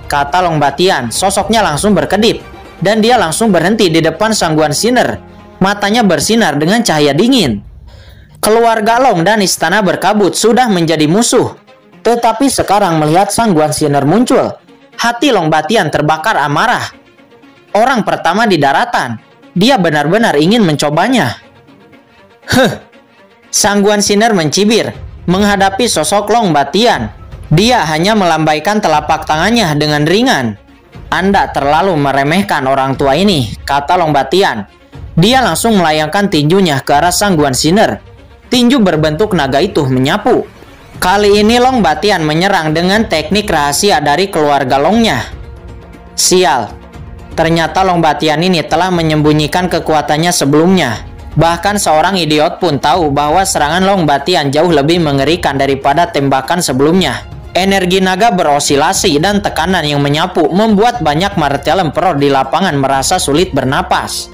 Speaker 1: kata Long Batian. Sosoknya langsung berkedip dan dia langsung berhenti di depan Sangguan Sinner. Matanya bersinar dengan cahaya dingin. Keluarga Long dan istana berkabut sudah menjadi musuh. Tetapi sekarang melihat Sangguan Sinner muncul, hati Long Batian terbakar amarah. Orang pertama di daratan, dia benar-benar ingin mencobanya. Sangguan Sinner mencibir menghadapi sosok Long Batian. Dia hanya melambaikan telapak tangannya dengan ringan. Anda terlalu meremehkan orang tua ini, kata Long Batian. Dia langsung melayangkan tinjunya ke arah Sangguan Sinner. Tinju berbentuk naga itu menyapu. Kali ini Long Batian menyerang dengan teknik rahasia dari keluarga Longnya. Sial, ternyata Long Batian ini telah menyembunyikan kekuatannya sebelumnya. Bahkan seorang idiot pun tahu bahwa serangan Long Batian jauh lebih mengerikan daripada tembakan sebelumnya. Energi naga berosilasi dan tekanan yang menyapu membuat banyak martial emperor di lapangan merasa sulit bernapas.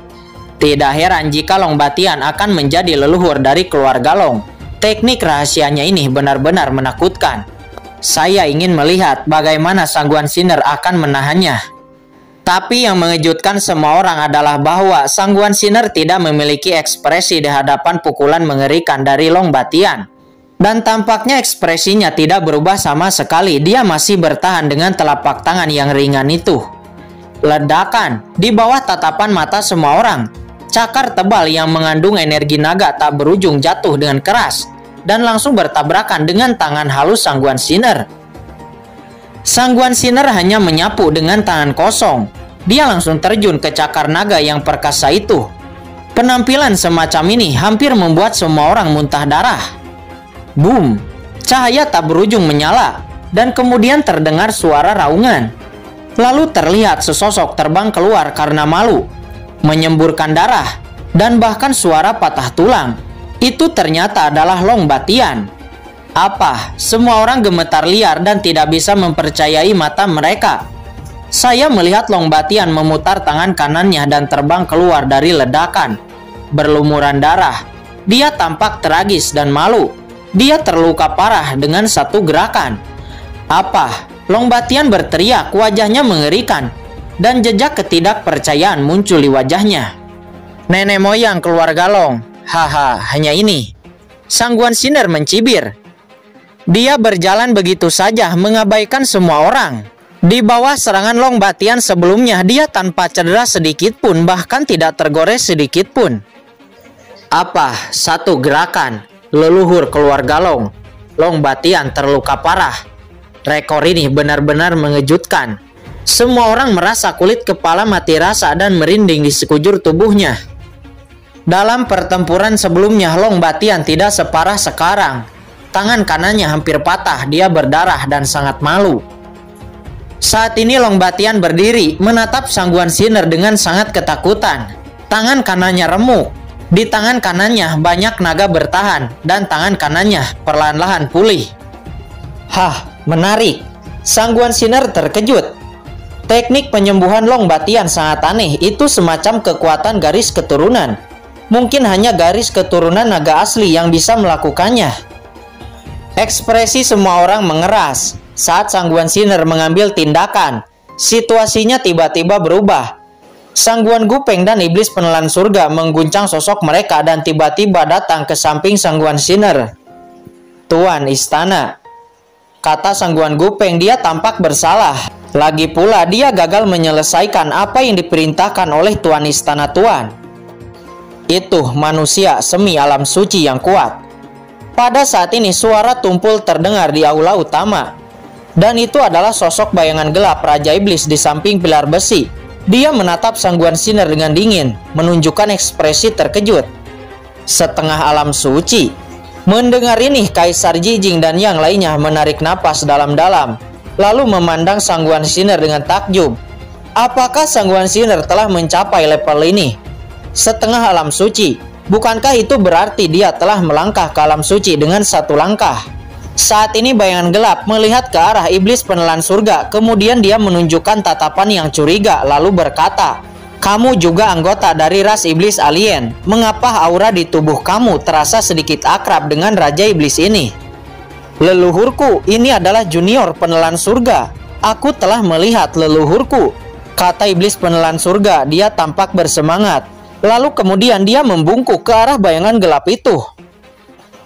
Speaker 1: Tidak heran jika Long Batian akan menjadi leluhur dari keluarga Long. Teknik rahasianya ini benar-benar menakutkan. Saya ingin melihat bagaimana Sangguan Sinner akan menahannya. Tapi yang mengejutkan semua orang adalah bahwa Sangguan Sinner tidak memiliki ekspresi di hadapan pukulan mengerikan dari Long Batian. Dan tampaknya ekspresinya tidak berubah sama sekali. Dia masih bertahan dengan telapak tangan yang ringan itu. Ledakan di bawah tatapan mata semua orang. Cakar tebal yang mengandung energi naga tak berujung jatuh dengan keras dan langsung bertabrakan dengan tangan halus Sangguan Sinner. Sangguan Sinner hanya menyapu dengan tangan kosong. Dia langsung terjun ke cakar naga yang perkasa itu. Penampilan semacam ini hampir membuat semua orang muntah darah. Boom! Cahaya tak berujung menyala, dan kemudian terdengar suara raungan. Lalu terlihat sesosok terbang keluar karena malu, menyemburkan darah, dan bahkan suara patah tulang. Itu ternyata adalah Long Batian. Apa? Semua orang gemetar liar dan tidak bisa mempercayai mata mereka. Saya melihat Long Batian memutar tangan kanannya dan terbang keluar dari ledakan. Berlumuran darah. Dia tampak tragis dan malu. Dia terluka parah dengan satu gerakan. Apa? Long Batian berteriak, wajahnya mengerikan. Dan jejak ketidakpercayaan muncul di wajahnya. Nenek moyang keluarga Long. Haha, hanya ini. Sangguan Sinner mencibir. Dia berjalan begitu saja mengabaikan semua orang. Di bawah serangan Long Batian sebelumnya, dia tanpa cedera sedikit pun, bahkan tidak tergores sedikit pun. Apa? Satu gerakan. Leluhur keluarga Long. Long Batian terluka parah. Rekor ini benar-benar mengejutkan. Semua orang merasa kulit kepala mati rasa dan merinding di sekujur tubuhnya. Dalam pertempuran sebelumnya, Long Batian tidak separah sekarang. Tangan kanannya hampir patah, dia berdarah dan sangat malu. Saat ini Long Batian berdiri, menatap Sangguan Sinner dengan sangat ketakutan. Tangan kanannya remuk. Di tangan kanannya banyak naga bertahan, dan tangan kanannya perlahan-lahan pulih. Hah, menarik. Sangguan Sinner terkejut. Teknik penyembuhan Long Batian sangat aneh, itu semacam kekuatan garis keturunan. Mungkin hanya garis keturunan naga asli yang bisa melakukannya. Ekspresi semua orang mengeras. Saat Sangguan Sinner mengambil tindakan, situasinya tiba-tiba berubah. Sangguan Gupeng dan Iblis Penelan Surga mengguncang sosok mereka dan tiba-tiba datang ke samping Sangguan Sinner. Tuan Istana, kata Sangguan Gupeng, dia tampak bersalah. Lagi pula dia gagal menyelesaikan apa yang diperintahkan oleh Tuan Istana Tuan. Itu manusia semi alam suci yang kuat. Pada saat ini suara tumpul terdengar di aula utama. Dan itu adalah sosok bayangan gelap Raja Iblis di samping pilar besi. Dia menatap Sangguan Sinner dengan dingin, menunjukkan ekspresi terkejut. Setengah alam suci. Mendengar ini, Kaisar Jijing dan yang lainnya menarik napas dalam-dalam, lalu memandang Sangguan Sinner dengan takjub. Apakah Sangguan Sinner telah mencapai level ini? Setengah alam suci. Bukankah itu berarti dia telah melangkah ke alam suci dengan satu langkah? Saat ini bayangan gelap melihat ke arah Iblis Penelan Surga. Kemudian dia menunjukkan tatapan yang curiga lalu berkata, "Kamu juga anggota dari ras Iblis Alien. Mengapa aura di tubuh kamu terasa sedikit akrab dengan Raja Iblis ini?" "Leluhurku, ini adalah junior Penelan Surga. Aku telah melihat leluhurku," kata Iblis Penelan Surga. Dia tampak bersemangat. Lalu kemudian dia membungkuk ke arah bayangan gelap itu.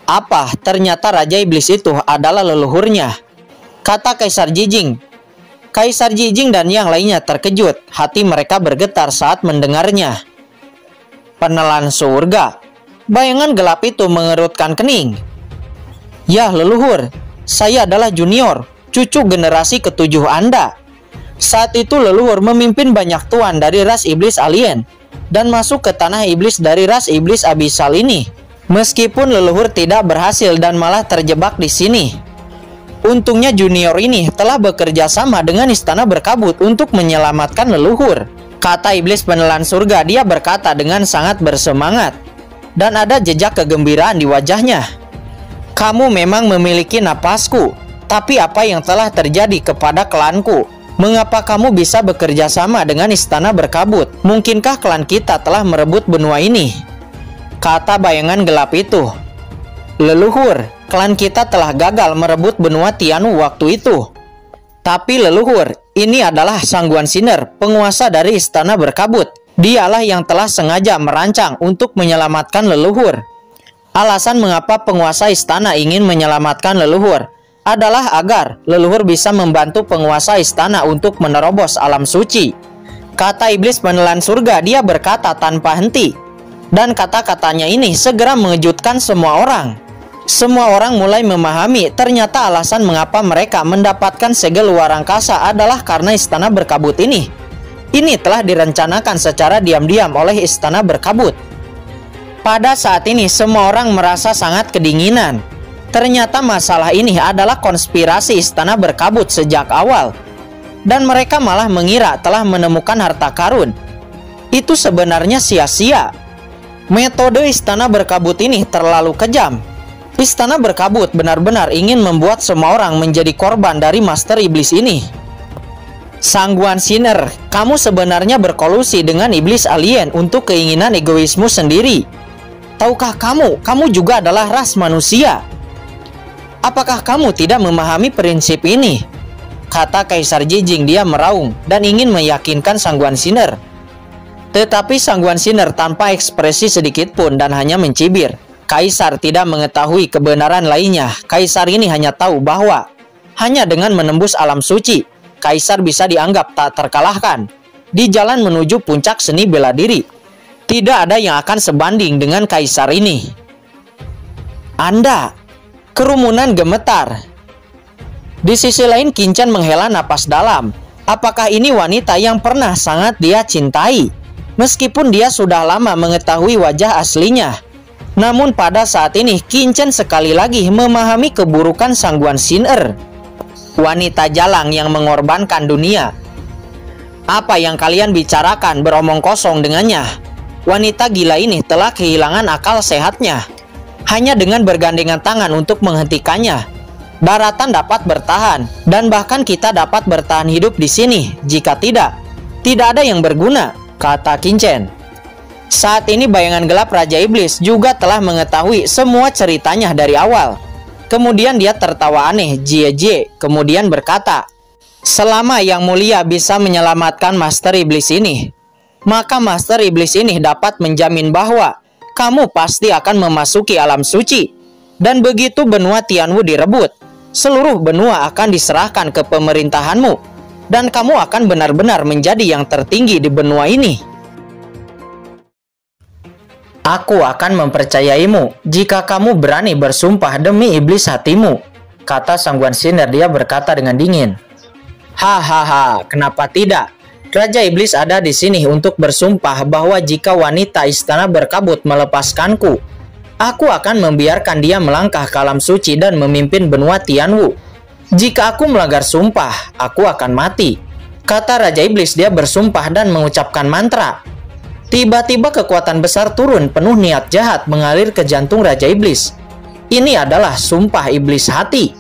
Speaker 1: Apa? Ternyata Raja Iblis itu adalah leluhurnya, kata Kaisar Jijing. Kaisar Jijing dan yang lainnya terkejut. Hati mereka bergetar saat mendengarnya. Penelan Surga. Bayangan gelap itu mengerutkan kening. "Ya leluhur, saya adalah junior, cucu generasi ketujuh Anda." Saat itu leluhur memimpin banyak tuan dari ras Iblis Alien dan masuk ke tanah iblis dari ras Iblis Abisal ini. Meskipun leluhur tidak berhasil dan malah terjebak di sini. Untungnya junior ini telah bekerja sama dengan Istana Berkabut untuk menyelamatkan leluhur, kata Iblis Penelan Surga. Dia berkata dengan sangat bersemangat. dan ada jejak kegembiraan di wajahnya. Kamu memang memiliki napasku, tapi apa yang telah terjadi kepada klanku? Mengapa kamu bisa bekerja sama dengan istana berkabut? Mungkinkah klan kita telah merebut benua ini? Kata bayangan gelap itu. Leluhur, klan kita telah gagal merebut benua Tianwu waktu itu. Tapi leluhur, ini adalah Sangguan Sinner, penguasa dari istana berkabut. Dialah yang telah sengaja merancang untuk menyelamatkan leluhur. Alasan mengapa penguasa istana ingin menyelamatkan leluhur adalah agar leluhur bisa membantu penguasa istana untuk menerobos alam suci. Kata iblis penelan surga, dia berkata tanpa henti. Dan kata-katanya ini segera mengejutkan semua orang. Semua orang mulai memahami ternyata alasan mengapa mereka mendapatkan segel luar angkasa adalah karena istana berkabut ini. Ini telah direncanakan secara diam-diam oleh istana berkabut. Pada saat ini semua orang merasa sangat kedinginan. Ternyata masalah ini adalah konspirasi istana berkabut sejak awal. Dan mereka malah mengira telah menemukan harta karun. Itu sebenarnya sia-sia. Metode istana berkabut ini terlalu kejam. Istana berkabut benar-benar ingin membuat semua orang menjadi korban dari master iblis ini. Sangguan Sinner, kamu sebenarnya berkolusi dengan iblis alien untuk keinginan egoismu sendiri. Tahukah kamu juga adalah ras manusia. Apakah kamu tidak memahami prinsip ini? Kata Kaisar Jijing, dia meraung dan ingin meyakinkan Sangguan Sinner. Tetapi Sangguan Sinner tanpa ekspresi sedikit pun dan hanya mencibir. Kaisar tidak mengetahui kebenaran lainnya. Kaisar ini hanya tahu bahwa hanya dengan menembus alam suci, Kaisar bisa dianggap tak terkalahkan di jalan menuju puncak seni bela diri. Tidak ada yang akan sebanding dengan Kaisar ini. Anda, kerumunan gemetar. Di sisi lain, Qin Chen menghela napas dalam. Apakah ini wanita yang pernah sangat dia cintai? Meskipun dia sudah lama mengetahui wajah aslinya. Namun pada saat ini, Qin Chen sekali lagi memahami keburukan Sangguan Sinner. Wanita jalang yang mengorbankan dunia. Apa yang kalian bicarakan beromong kosong dengannya? Wanita gila ini telah kehilangan akal sehatnya. Hanya dengan bergandengan tangan untuk menghentikannya, daratan dapat bertahan, dan bahkan kita dapat bertahan hidup di sini. Jika tidak ada yang berguna, kata Qin Chen. Saat ini bayangan gelap Raja Iblis juga telah mengetahui semua ceritanya dari awal. Kemudian dia tertawa aneh, jie-jie, kemudian berkata, selama Yang Mulia bisa menyelamatkan Master Iblis ini, maka Master Iblis ini dapat menjamin bahwa kamu pasti akan memasuki alam suci. Dan begitu benua Tianwu direbut, seluruh benua akan diserahkan ke pemerintahanmu. Dan kamu akan benar-benar menjadi yang tertinggi di benua ini. Aku akan mempercayaimu jika kamu berani bersumpah demi iblis hatimu, kata Sangguan Sinner. Dia berkata dengan dingin. Hahaha, kenapa tidak? Raja Iblis ada di sini untuk bersumpah bahwa jika wanita istana berkabut melepaskanku, aku akan membiarkan dia melangkah ke alam suci dan memimpin benua Tianwu. Jika aku melanggar sumpah, aku akan mati, kata Raja Iblis. Dia bersumpah dan mengucapkan mantra. Tiba-tiba kekuatan besar turun penuh niat jahat mengalir ke jantung Raja Iblis. Ini adalah sumpah iblis hati.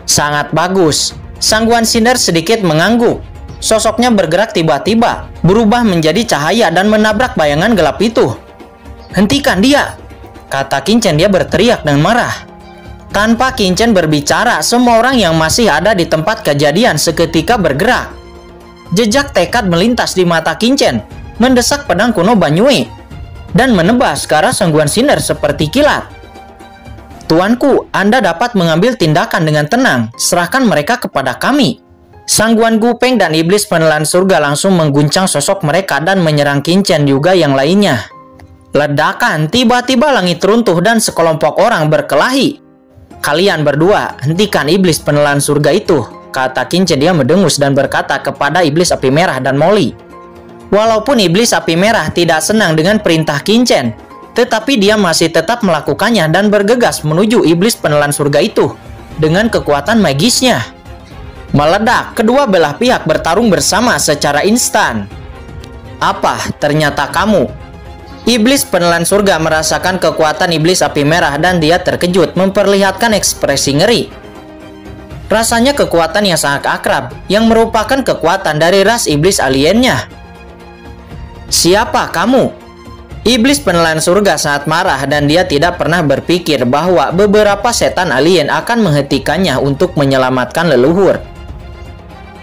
Speaker 1: Sangat bagus. Sangguan Sinner sedikit mengangguk. Sosoknya bergerak tiba-tiba, berubah menjadi cahaya dan menabrak bayangan gelap itu. Hentikan dia, kata Qin Chen. Dia berteriak dan marah. Tanpa Qin Chen berbicara, semua orang yang masih ada di tempat kejadian seketika bergerak. Jejak tekad melintas di mata Qin Chen, mendesak pedang kuno Banyue dan menebas ke arah Sangguan Sinner seperti kilat. Tuanku, Anda dapat mengambil tindakan dengan tenang. Serahkan mereka kepada kami. Sangguan Gupeng dan iblis penelan surga langsung mengguncang sosok mereka dan menyerang Qin Chen juga yang lainnya. Ledakan, tiba-tiba langit runtuh dan sekelompok orang berkelahi. Kalian berdua, hentikan iblis penelan surga itu, kata Qin Chen. Dia mendengus dan berkata kepada iblis api merah dan Molly. Walaupun iblis api merah tidak senang dengan perintah Qin Chen, tetapi dia masih tetap melakukannya dan bergegas menuju iblis penelan surga itu dengan kekuatan magisnya. Meledak, kedua belah pihak bertarung bersama secara instan. Apa? Ternyata kamu. Iblis penelan surga merasakan kekuatan iblis api merah dan dia terkejut memperlihatkan ekspresi ngeri. Rasanya kekuatan yang sangat akrab, yang merupakan kekuatan dari ras iblis aliennya. Siapa kamu? Iblis penelan surga sangat marah dan dia tidak pernah berpikir bahwa beberapa setan alien akan menghentikannya untuk menyelamatkan leluhur.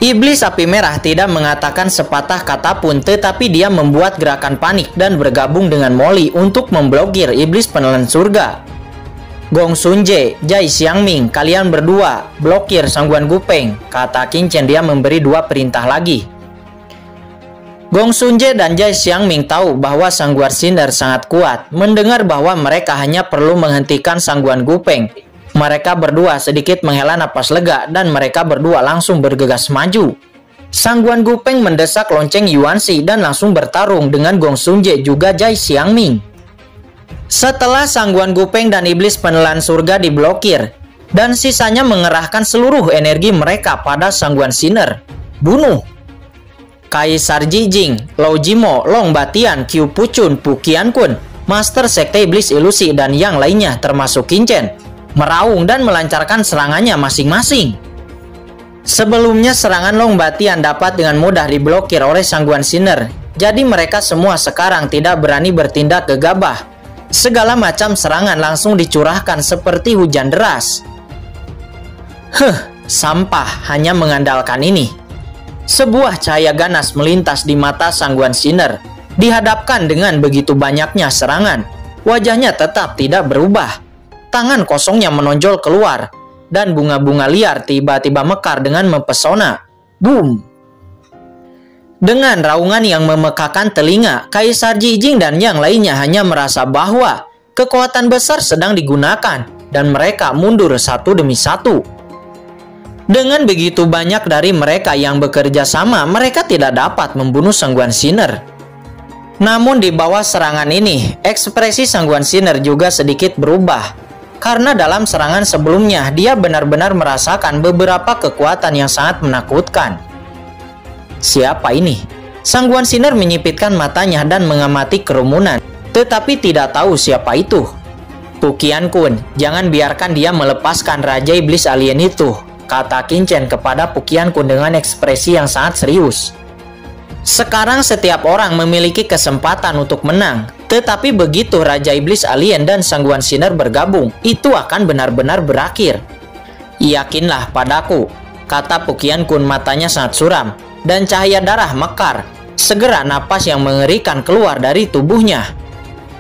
Speaker 1: Iblis api merah tidak mengatakan sepatah kata pun, tetapi dia membuat gerakan panik dan bergabung dengan Molly untuk memblokir iblis penelan surga. Gong Xunjie, Jai Xiangming, kalian berdua blokir Sangguan Gupeng, kata Qin Chen. Dia memberi 2 perintah lagi. Gong Xunjie dan Jai Xiangming tahu bahwa Sangguan Sinner sangat kuat. Mendengar bahwa mereka hanya perlu menghentikan Sangguan Gupeng, mereka berdua sedikit menghela napas lega dan mereka berdua langsung bergegas maju. Sangguan Gupeng mendesak lonceng Yuanxi dan langsung bertarung dengan Gong Xunjie juga Jai Xiangming. Setelah Sangguan Gupeng dan iblis penelan surga diblokir dan sisanya mengerahkan seluruh energi mereka pada Sangguan Sinner. Bunuh! Kaisar Jijing, Lao Jimo, Long Batian, Qiu Pucun, Pu Qiankun, Master Sekte Iblis Ilusi dan yang lainnya termasuk Qin Chen meraung dan melancarkan serangannya masing-masing. Sebelumnya serangan Long Batian dapat dengan mudah diblokir oleh Sangguan Sinner, jadi mereka semua sekarang tidak berani bertindak gegabah. Segala macam serangan langsung dicurahkan seperti hujan deras. Sampah hanya mengandalkan ini. Sebuah cahaya ganas melintas di mata Sangguan Sinner. Dihadapkan dengan begitu banyaknya serangan, wajahnya tetap tidak berubah. Tangan kosongnya menonjol keluar, dan bunga-bunga liar tiba-tiba mekar dengan mempesona. Boom! Dengan raungan yang memekakan telinga, Kaisar Jijing dan yang lainnya hanya merasa bahwa kekuatan besar sedang digunakan, dan mereka mundur satu demi satu. Dengan begitu banyak dari mereka yang bekerja sama, mereka tidak dapat membunuh Sangguan Sinner. Namun di bawah serangan ini, ekspresi Sangguan Sinner juga sedikit berubah. Karena dalam serangan sebelumnya, dia benar-benar merasakan beberapa kekuatan yang sangat menakutkan. Siapa ini? Sangguan Sinner menyipitkan matanya dan mengamati kerumunan, tetapi tidak tahu siapa itu. Pu Qiankun, jangan biarkan dia melepaskan Raja Iblis Alien itu, kata Qin Chen kepada Pu Qiankun dengan ekspresi yang sangat serius. Sekarang setiap orang memiliki kesempatan untuk menang. Tetapi begitu Raja Iblis Alien dan Sangguan Sinner bergabung, itu akan benar-benar berakhir. Yakinlah padaku, kata Pu Qiankun, matanya sangat suram, dan cahaya darah mekar. Segera napas yang mengerikan keluar dari tubuhnya.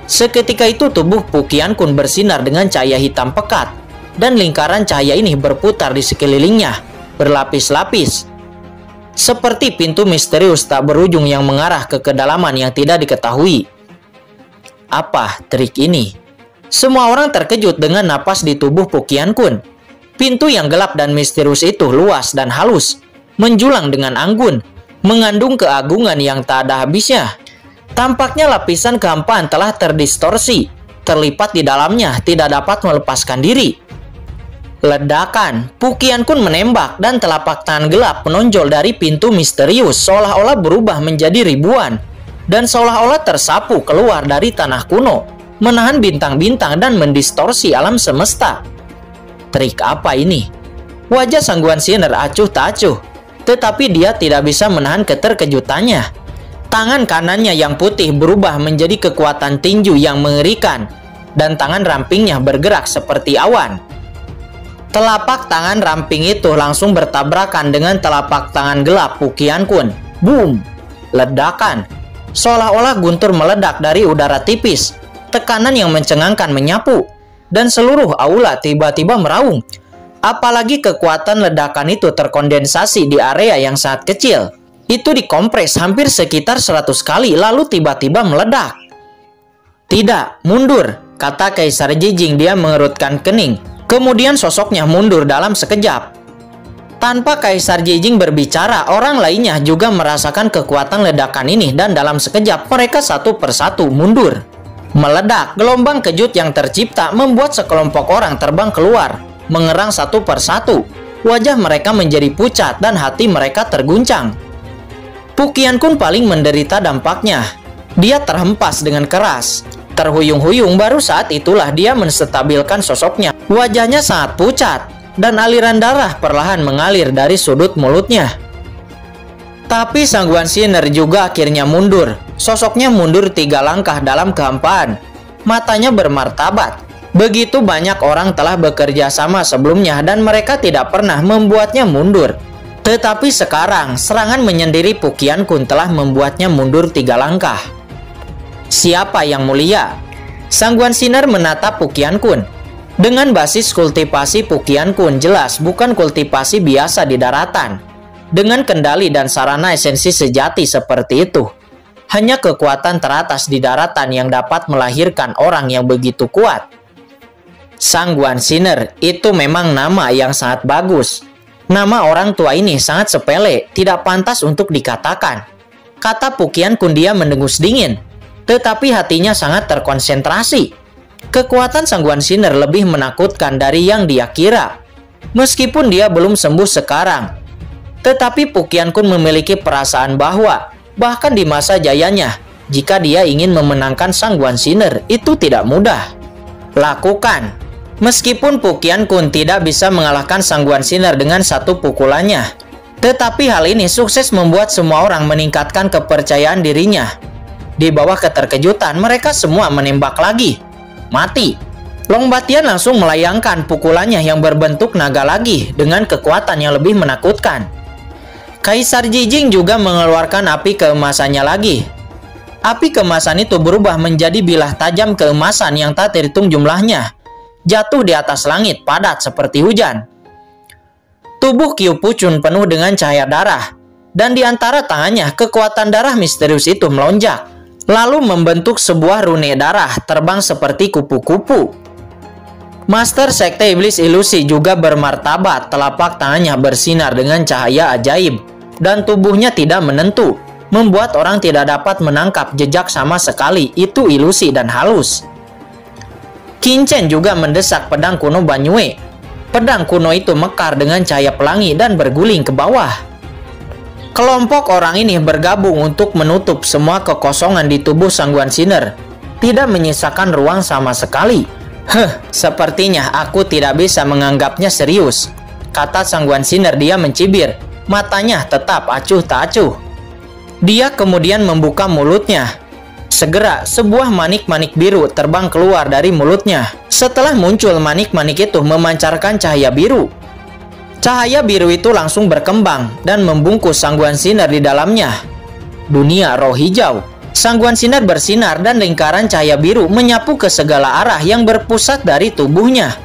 Speaker 1: Seketika itu tubuh Pu Qiankun bersinar dengan cahaya hitam pekat, dan lingkaran cahaya ini berputar di sekelilingnya, berlapis-lapis. Seperti pintu misterius tak berujung yang mengarah ke kedalaman yang tidak diketahui. Apa trik ini? Semua orang terkejut dengan napas di tubuh Pu Qiankun. Pintu yang gelap dan misterius itu luas dan halus, menjulang dengan anggun, mengandung keagungan yang tak ada habisnya. Tampaknya lapisan kehampaan telah terdistorsi, terlipat di dalamnya, tidak dapat melepaskan diri. Ledakan, Pu Qiankun menembak dan telapak tangan gelap menonjol dari pintu misterius seolah-olah berubah menjadi ribuan. Dan seolah-olah tersapu keluar dari tanah kuno, menahan bintang-bintang dan mendistorsi alam semesta. Trik apa ini? Wajah Sangguan Sinner acuh tak acuh, tetapi dia tidak bisa menahan keterkejutannya. Tangan kanannya yang putih berubah menjadi kekuatan tinju yang mengerikan, dan tangan rampingnya bergerak seperti awan. Telapak tangan ramping itu langsung bertabrakan dengan telapak tangan gelap Pu Qiankun. Boom! Ledakan. Seolah-olah guntur meledak dari udara tipis, tekanan yang mencengangkan menyapu, dan seluruh aula tiba-tiba meraung. Apalagi kekuatan ledakan itu terkondensasi di area yang sangat kecil. Itu dikompres hampir sekitar 100 kali lalu tiba-tiba meledak. Tidak, mundur, kata Kaisar Jijing. Dia mengerutkan kening. Kemudian sosoknya mundur dalam sekejap. Tanpa Kaisar Jijing berbicara, orang lainnya juga merasakan kekuatan ledakan ini dan dalam sekejap mereka satu persatu mundur. Meledak, gelombang kejut yang tercipta membuat sekelompok orang terbang keluar, mengerang satu persatu. Wajah mereka menjadi pucat dan hati mereka terguncang. Pu Qiankun paling menderita dampaknya. Dia terhempas dengan keras. Terhuyung-huyung, baru saat itulah dia menstabilkan sosoknya. Wajahnya sangat pucat, dan aliran darah perlahan mengalir dari sudut mulutnya. Tapi Sang Guan Xiner juga akhirnya mundur. Sosoknya mundur 3 langkah dalam kehampaan. Matanya bermartabat. Begitu banyak orang telah bekerja sama sebelumnya dan mereka tidak pernah membuatnya mundur. Tetapi sekarang, serangan menyendiri Pu Qianqun telah membuatnya mundur 3 langkah. Siapa yang mulia? Sang Guan Xiner menatap Pu Qianqun. Dengan basis kultivasi Pu Qianqun jelas bukan kultivasi biasa di daratan. Dengan kendali dan sarana esensi sejati seperti itu, hanya kekuatan teratas di daratan yang dapat melahirkan orang yang begitu kuat. Sang Guan Xiner, itu memang nama yang sangat bagus. Nama orang tua ini sangat sepele, tidak pantas untuk dikatakan. Kata Pu Qianqun. Dia mendengus dingin, tetapi hatinya sangat terkonsentrasi. Kekuatan Sang Guan Xiner lebih menakutkan dari yang dia kira. Meskipun dia belum sembuh sekarang, tetapi Pu Qianqun memiliki perasaan bahwa bahkan di masa jayanya, jika dia ingin memenangkan Sang Guan Xiner, itu tidak mudah. Lakukan. Meskipun Pu Qianqun tidak bisa mengalahkan Sang Guan Xiner dengan satu pukulannya, tetapi hal ini sukses membuat semua orang meningkatkan kepercayaan dirinya. Di bawah keterkejutan, mereka semua menembak lagi. Mati. Long Batian langsung melayangkan pukulannya yang berbentuk naga lagi dengan kekuatan yang lebih menakutkan. Kaisar Jijing juga mengeluarkan api keemasannya lagi. Api keemasan itu berubah menjadi bilah tajam keemasan yang tak terhitung jumlahnya. Jatuh di atas langit padat seperti hujan. Tubuh Qiu Pucun penuh dengan cahaya darah. Dan di antara tangannya, kekuatan darah misterius itu melonjak. Lalu membentuk sebuah rune darah terbang seperti kupu-kupu. Master Sekte Iblis Ilusi juga bermartabat. Telapak tangannya bersinar dengan cahaya ajaib. Dan tubuhnya tidak menentu, membuat orang tidak dapat menangkap jejak sama sekali. Itu ilusi dan halus. Qin Chen juga mendesak pedang kuno Banyue. Pedang kuno itu mekar dengan cahaya pelangi dan berguling ke bawah. Kelompok orang ini bergabung untuk menutup semua kekosongan di tubuh Sang Guan Xiner. Tidak menyisakan ruang sama sekali. Sepertinya aku tidak bisa menganggapnya serius, kata Sang Guan Xiner. Dia mencibir. Matanya tetap acuh tak acuh. Dia kemudian membuka mulutnya. Segera, sebuah manik-manik biru terbang keluar dari mulutnya. Setelah muncul, manik-manik itu memancarkan cahaya biru. Cahaya biru itu langsung berkembang dan membungkus Sang Guan Xiner di dalamnya. Dunia roh hijau. Sang Guan Xiner bersinar dan lingkaran cahaya biru menyapu ke segala arah yang berpusat dari tubuhnya.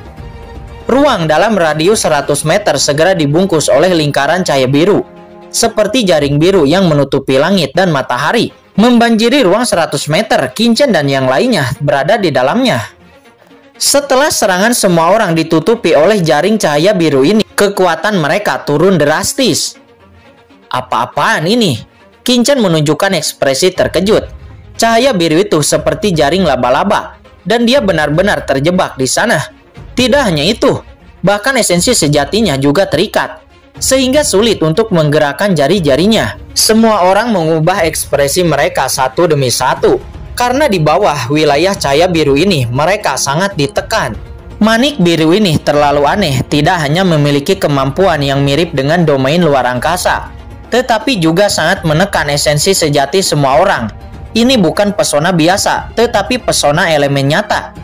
Speaker 1: Ruang dalam radius 100 meter segera dibungkus oleh lingkaran cahaya biru. Seperti jaring biru yang menutupi langit dan matahari. Membanjiri ruang 100 meter, Qin Chen dan yang lainnya berada di dalamnya. Setelah serangan semua orang ditutupi oleh jaring cahaya biru ini, kekuatan mereka turun drastis. Apa-apaan ini? Qin Chen menunjukkan ekspresi terkejut. Cahaya biru itu seperti jaring laba-laba, dan dia benar-benar terjebak di sana. Tidak hanya itu, bahkan esensi sejatinya juga terikat, sehingga sulit untuk menggerakkan jari-jarinya. Semua orang mengubah ekspresi mereka satu demi satu, karena di bawah wilayah cahaya biru ini mereka sangat ditekan. Manik biru ini terlalu aneh, tidak hanya memiliki kemampuan yang mirip dengan domain luar angkasa, tetapi juga sangat menekan esensi sejati semua orang. Ini bukan pesona biasa, tetapi pesona elemen nyata.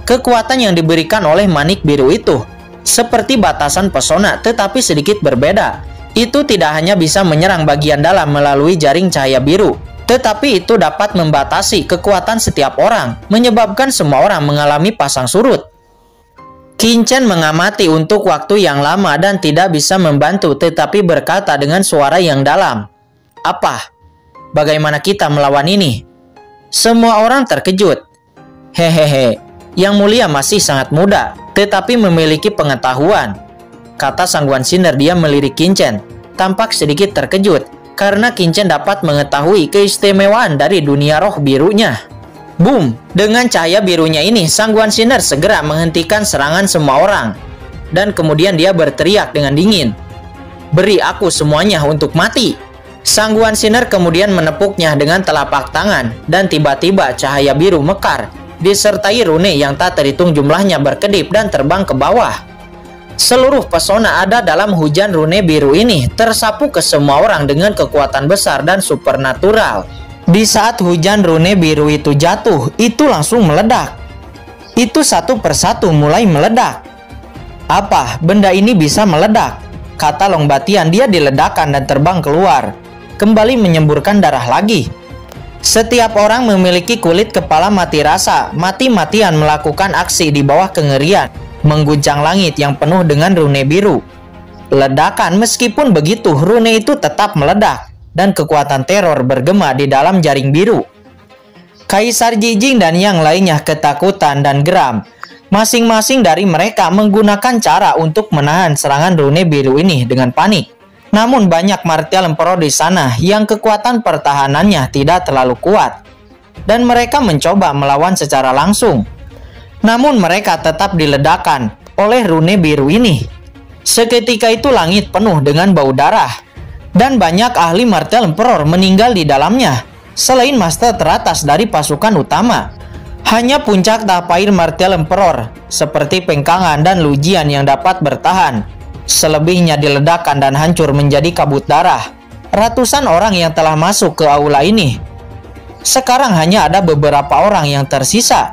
Speaker 1: Kekuatan yang diberikan oleh manik biru itu seperti batasan pesona, tetapi sedikit berbeda. Itu tidak hanya bisa menyerang bagian dalam melalui jaring cahaya biru, tetapi itu dapat membatasi kekuatan setiap orang, menyebabkan semua orang mengalami pasang surut. Qin Chen mengamati untuk waktu yang lama dan tidak bisa membantu, tetapi berkata dengan suara yang dalam, "Apa? Bagaimana kita melawan ini?" Semua orang terkejut. "Hehehe, Yang Mulia masih sangat muda, tetapi memiliki pengetahuan," kata Sang Guan Xiner. Dia melirik Qin Chen, tampak sedikit terkejut karena Qin Chen dapat mengetahui keistimewaan dari dunia roh birunya. Boom! Dengan cahaya birunya ini, Sang Guan Xiner segera menghentikan serangan semua orang. Dan kemudian dia berteriak dengan dingin, "Beri aku semuanya untuk mati!" Sangguan Sinner kemudian menepuknya dengan telapak tangan dan tiba-tiba cahaya biru mekar disertai rune yang tak terhitung jumlahnya berkedip dan terbang ke bawah. Seluruh pesona ada dalam hujan rune biru ini tersapu ke semua orang dengan kekuatan besar dan supernatural. Di saat hujan rune biru itu jatuh, itu langsung meledak. Itu satu persatu mulai meledak. Apa, benda ini bisa meledak? Kata Longbatian, dia diledakkan dan terbang keluar, kembali menyemburkan darah lagi. Setiap orang memiliki kulit kepala mati rasa, mati-matian melakukan aksi di bawah kengerian, mengguncang langit yang penuh dengan rune biru. Ledakan, meskipun begitu, rune itu tetap meledak, dan kekuatan teror bergema di dalam jaring biru. Kaisar Jijing dan yang lainnya ketakutan dan geram. Masing-masing dari mereka menggunakan cara untuk menahan serangan rune biru ini dengan panik. Namun banyak Martial Emperor di sana yang kekuatan pertahanannya tidak terlalu kuat, dan mereka mencoba melawan secara langsung. Namun mereka tetap diledakkan oleh rune biru ini. Seketika itu langit penuh dengan bau darah, dan banyak ahli Martial Emperor meninggal di dalamnya. Selain master teratas dari pasukan utama, hanya puncak tapair Martial Emperor seperti Pengkangan dan Lujian yang dapat bertahan. Selebihnya diledakkan dan hancur menjadi kabut darah. Ratusan orang yang telah masuk ke aula ini. Sekarang hanya ada beberapa orang yang tersisa.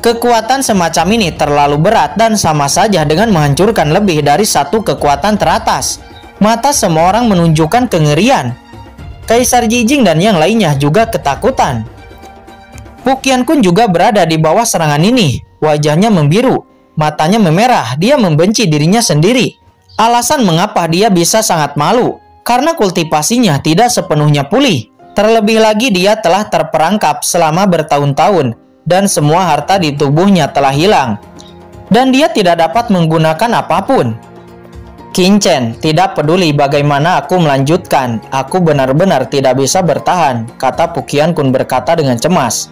Speaker 1: Kekuatan semacam ini terlalu berat dan sama saja dengan menghancurkan lebih dari satu kekuatan teratas. Mata semua orang menunjukkan kengerian. Kaisar Jijing dan yang lainnya juga ketakutan. Pukian Kun juga berada di bawah serangan ini. Wajahnya membiru. Matanya memerah, dia membenci dirinya sendiri. Alasan mengapa dia bisa sangat malu, karena kultivasinya tidak sepenuhnya pulih. Terlebih lagi dia telah terperangkap selama bertahun-tahun, dan semua harta di tubuhnya telah hilang. Dan dia tidak dapat menggunakan apapun. Qin Chen, tidak peduli bagaimana aku melanjutkan, aku benar-benar tidak bisa bertahan, kata Pukian Kun berkata dengan cemas.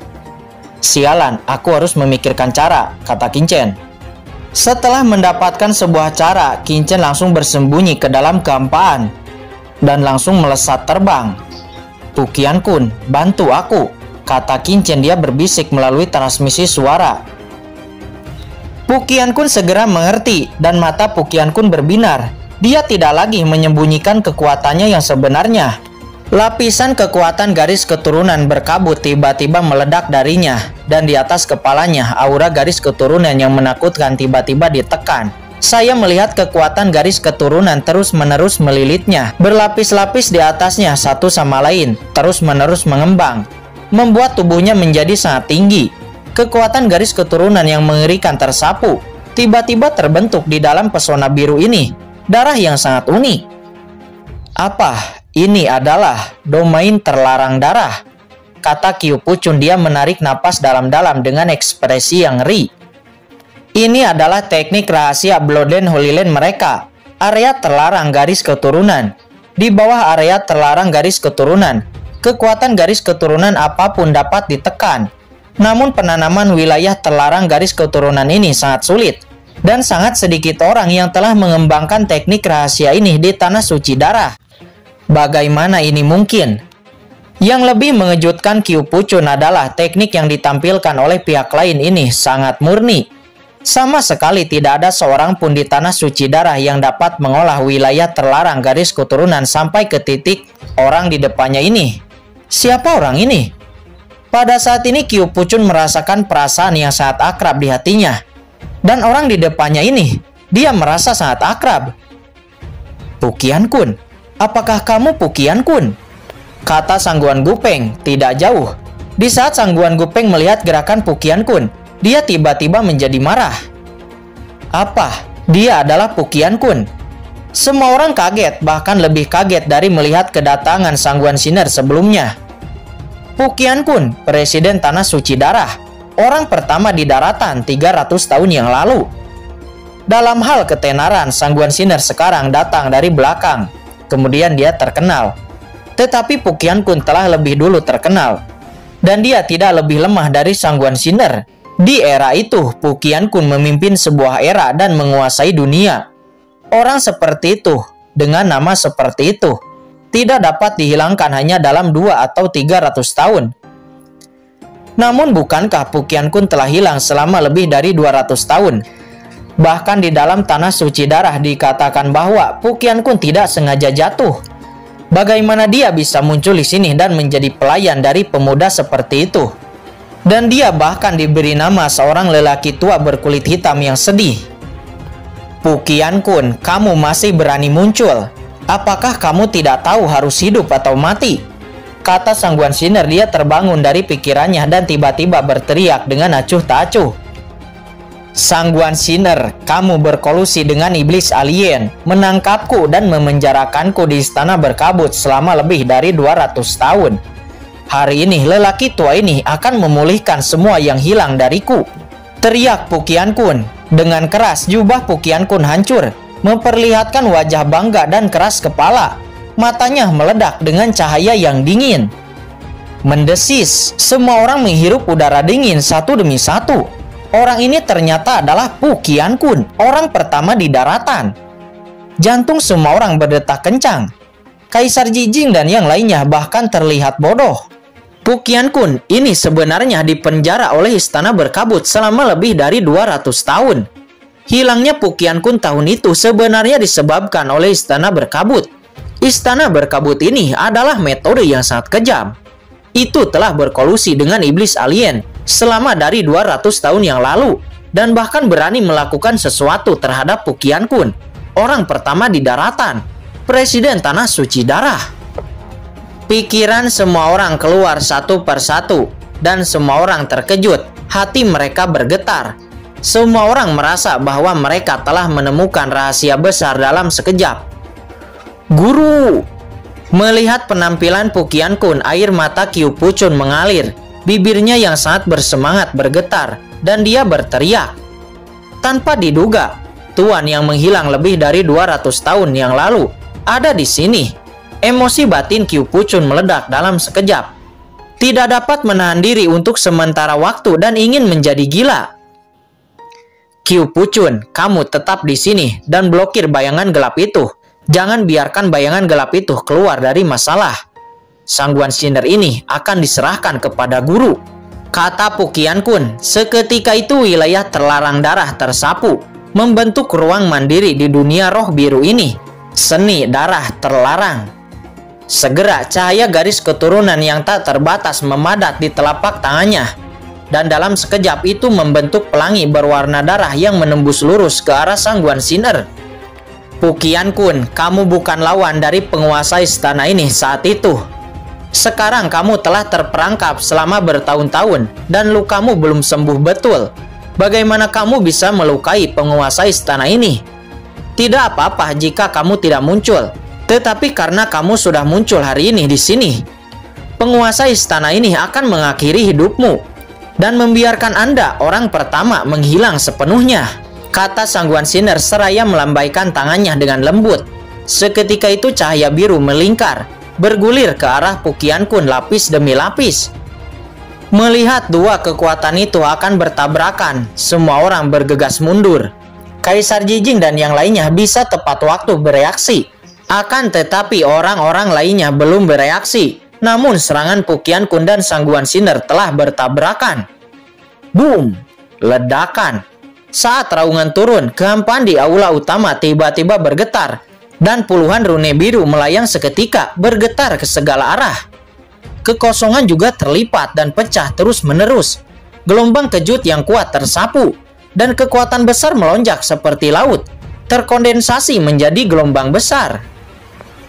Speaker 1: Sialan, aku harus memikirkan cara, kata Qin Chen. Setelah mendapatkan sebuah cara, Qin Chen langsung bersembunyi ke dalam kehampaan dan langsung melesat terbang. Pukian Kun, bantu aku, kata Qin Chen, dia berbisik melalui transmisi suara. Pukian Kun segera mengerti dan mata Pukian Kun berbinar. Dia tidak lagi menyembunyikan kekuatannya yang sebenarnya. Lapisan kekuatan garis keturunan berkabut tiba-tiba meledak darinya, dan di atas kepalanya aura garis keturunan yang menakutkan tiba-tiba ditekan. Saya melihat kekuatan garis keturunan terus-menerus melilitnya, berlapis-lapis di atasnya satu sama lain, terus-menerus mengembang, membuat tubuhnya menjadi sangat tinggi. Kekuatan garis keturunan yang mengerikan tersapu, tiba-tiba terbentuk di dalam pesona biru ini, darah yang sangat unik. Apa? Ini adalah domain terlarang darah, kata Qiu Pucun. Dia menarik napas dalam-dalam dengan ekspresi yang ngeri. Ini adalah teknik rahasia Bloodline Holy Land mereka, area terlarang garis keturunan. Di bawah area terlarang garis keturunan, kekuatan garis keturunan apapun dapat ditekan. Namun penanaman wilayah terlarang garis keturunan ini sangat sulit, dan sangat sedikit orang yang telah mengembangkan teknik rahasia ini di Tanah Suci Darah. Bagaimana ini mungkin? Yang lebih mengejutkan Qiu Pucun adalah teknik yang ditampilkan oleh pihak lain ini sangat murni. Sama sekali tidak ada seorang pun di Tanah Suci Darah yang dapat mengolah wilayah terlarang garis keturunan sampai ke titik orang di depannya ini. Siapa orang ini? Pada saat ini Qiu Pucun merasakan perasaan yang sangat akrab di hatinya. Dan orang di depannya ini, dia merasa sangat akrab. Pukian Kun. Apakah kamu Pukian Kun? Kata Sangguan Gupeng, tidak jauh. Di saat Sangguan Gupeng melihat gerakan Pukian Kun, dia tiba-tiba menjadi marah. Apa? Dia adalah Pukian Kun. Semua orang kaget, bahkan lebih kaget dari melihat kedatangan Sangguan Sinner sebelumnya. Pukian Kun, Presiden Tanah Suci Darah, orang pertama di daratan 300 tahun yang lalu. Dalam hal ketenaran, Sangguan Sinner sekarang datang dari belakang. Kemudian dia terkenal. Tetapi Pukian Kun telah lebih dulu terkenal. Dan dia tidak lebih lemah dari Sangguan Sinner. Di era itu, Pukian Kun memimpin sebuah era dan menguasai dunia. Orang seperti itu, dengan nama seperti itu, tidak dapat dihilangkan hanya dalam 2 atau 300 tahun. Namun bukankah Pukian Kun telah hilang selama lebih dari 200 tahun? Bahkan di dalam tanah suci darah dikatakan bahwa Pukian Kun tidak sengaja jatuh. Bagaimana dia bisa muncul di sini dan menjadi pelayan dari pemuda seperti itu? Dan dia bahkan diberi nama seorang lelaki tua berkulit hitam yang sedih. Pukian Kun, kamu masih berani muncul. Apakah kamu tidak tahu harus hidup atau mati? Kata Sangguan Sinner. Dia terbangun dari pikirannya dan tiba-tiba berteriak dengan acuh tak acuh. Sangguan Sinner, kamu berkolusi dengan iblis alien, menangkapku dan memenjarakanku di istana berkabut selama lebih dari 200 tahun. Hari ini lelaki tua ini akan memulihkan semua yang hilang dariku. Teriak Pukian Kun. Dengan keras jubah Pukian Kun hancur, memperlihatkan wajah bangga dan keras kepala. Matanya meledak dengan cahaya yang dingin. Mendesis, semua orang menghirup udara dingin satu demi satu. Orang ini ternyata adalah Pukian Kun, orang pertama di daratan. Jantung semua orang berdetak kencang. Kaisar Jijing dan yang lainnya bahkan terlihat bodoh. Pukian Kun ini sebenarnya dipenjara oleh istana berkabut selama lebih dari 200 tahun. Hilangnya Pukian Kun tahun itu sebenarnya disebabkan oleh istana berkabut. Istana berkabut ini adalah metode yang sangat kejam. Itu telah berkolusi dengan iblis alien selama dari 200 tahun yang lalu dan bahkan berani melakukan sesuatu terhadap Pukian Kun, orang pertama di daratan, presiden tanah suci darah. Pikiran semua orang keluar satu persatu dan semua orang terkejut, hati mereka bergetar. Semua orang merasa bahwa mereka telah menemukan rahasia besar dalam sekejap. Guru! Melihat penampilan Pukian Kun, air mata Qiu Puchun mengalir. Bibirnya yang sangat bersemangat bergetar dan dia berteriak. Tanpa diduga, tuan yang menghilang lebih dari 200 tahun yang lalu ada di sini. Emosi batin Qiu Puchun meledak dalam sekejap. Tidak dapat menahan diri untuk sementara waktu dan ingin menjadi gila. Qiu Puchun, kamu tetap di sini dan blokir bayangan gelap itu. Jangan biarkan bayangan gelap itu keluar dari masalah. Sangguan Sinner ini akan diserahkan kepada guru, kata Pukian Kun. Seketika itu wilayah terlarang darah tersapu, membentuk ruang mandiri di dunia roh biru ini. Seni darah terlarang. Segera cahaya garis keturunan yang tak terbatas memadat di telapak tangannya. Dan dalam sekejap itu membentuk pelangi berwarna darah yang menembus lurus ke arah Sangguan Sinner. Pukian Kun, kamu bukan lawan dari penguasa istana ini saat itu. Sekarang kamu telah terperangkap selama bertahun-tahun dan lukamu belum sembuh betul. Bagaimana kamu bisa melukai penguasa istana ini? Tidak apa-apa jika kamu tidak muncul, tetapi karena kamu sudah muncul hari ini di sini, penguasa istana ini akan mengakhiri hidupmu dan membiarkan Anda orang pertama menghilang sepenuhnya, kata Sangguan Sinner seraya melambaikan tangannya dengan lembut. Seketika itu cahaya biru melingkar, bergulir ke arah Pukian Kun lapis demi lapis. Melihat dua kekuatan itu akan bertabrakan, semua orang bergegas mundur. Kaisar Jijing dan yang lainnya bisa tepat waktu bereaksi. Akan tetapi orang-orang lainnya belum bereaksi. Namun serangan Pukian Kun dan Sangguan Sinner telah bertabrakan. Boom! Ledakan. Saat raungan turun, kehampaan di aula utama tiba-tiba bergetar, dan puluhan rune biru melayang seketika, bergetar ke segala arah. Kekosongan juga terlipat dan pecah terus-menerus. Gelombang kejut yang kuat tersapu, dan kekuatan besar melonjak seperti laut, terkondensasi menjadi gelombang besar.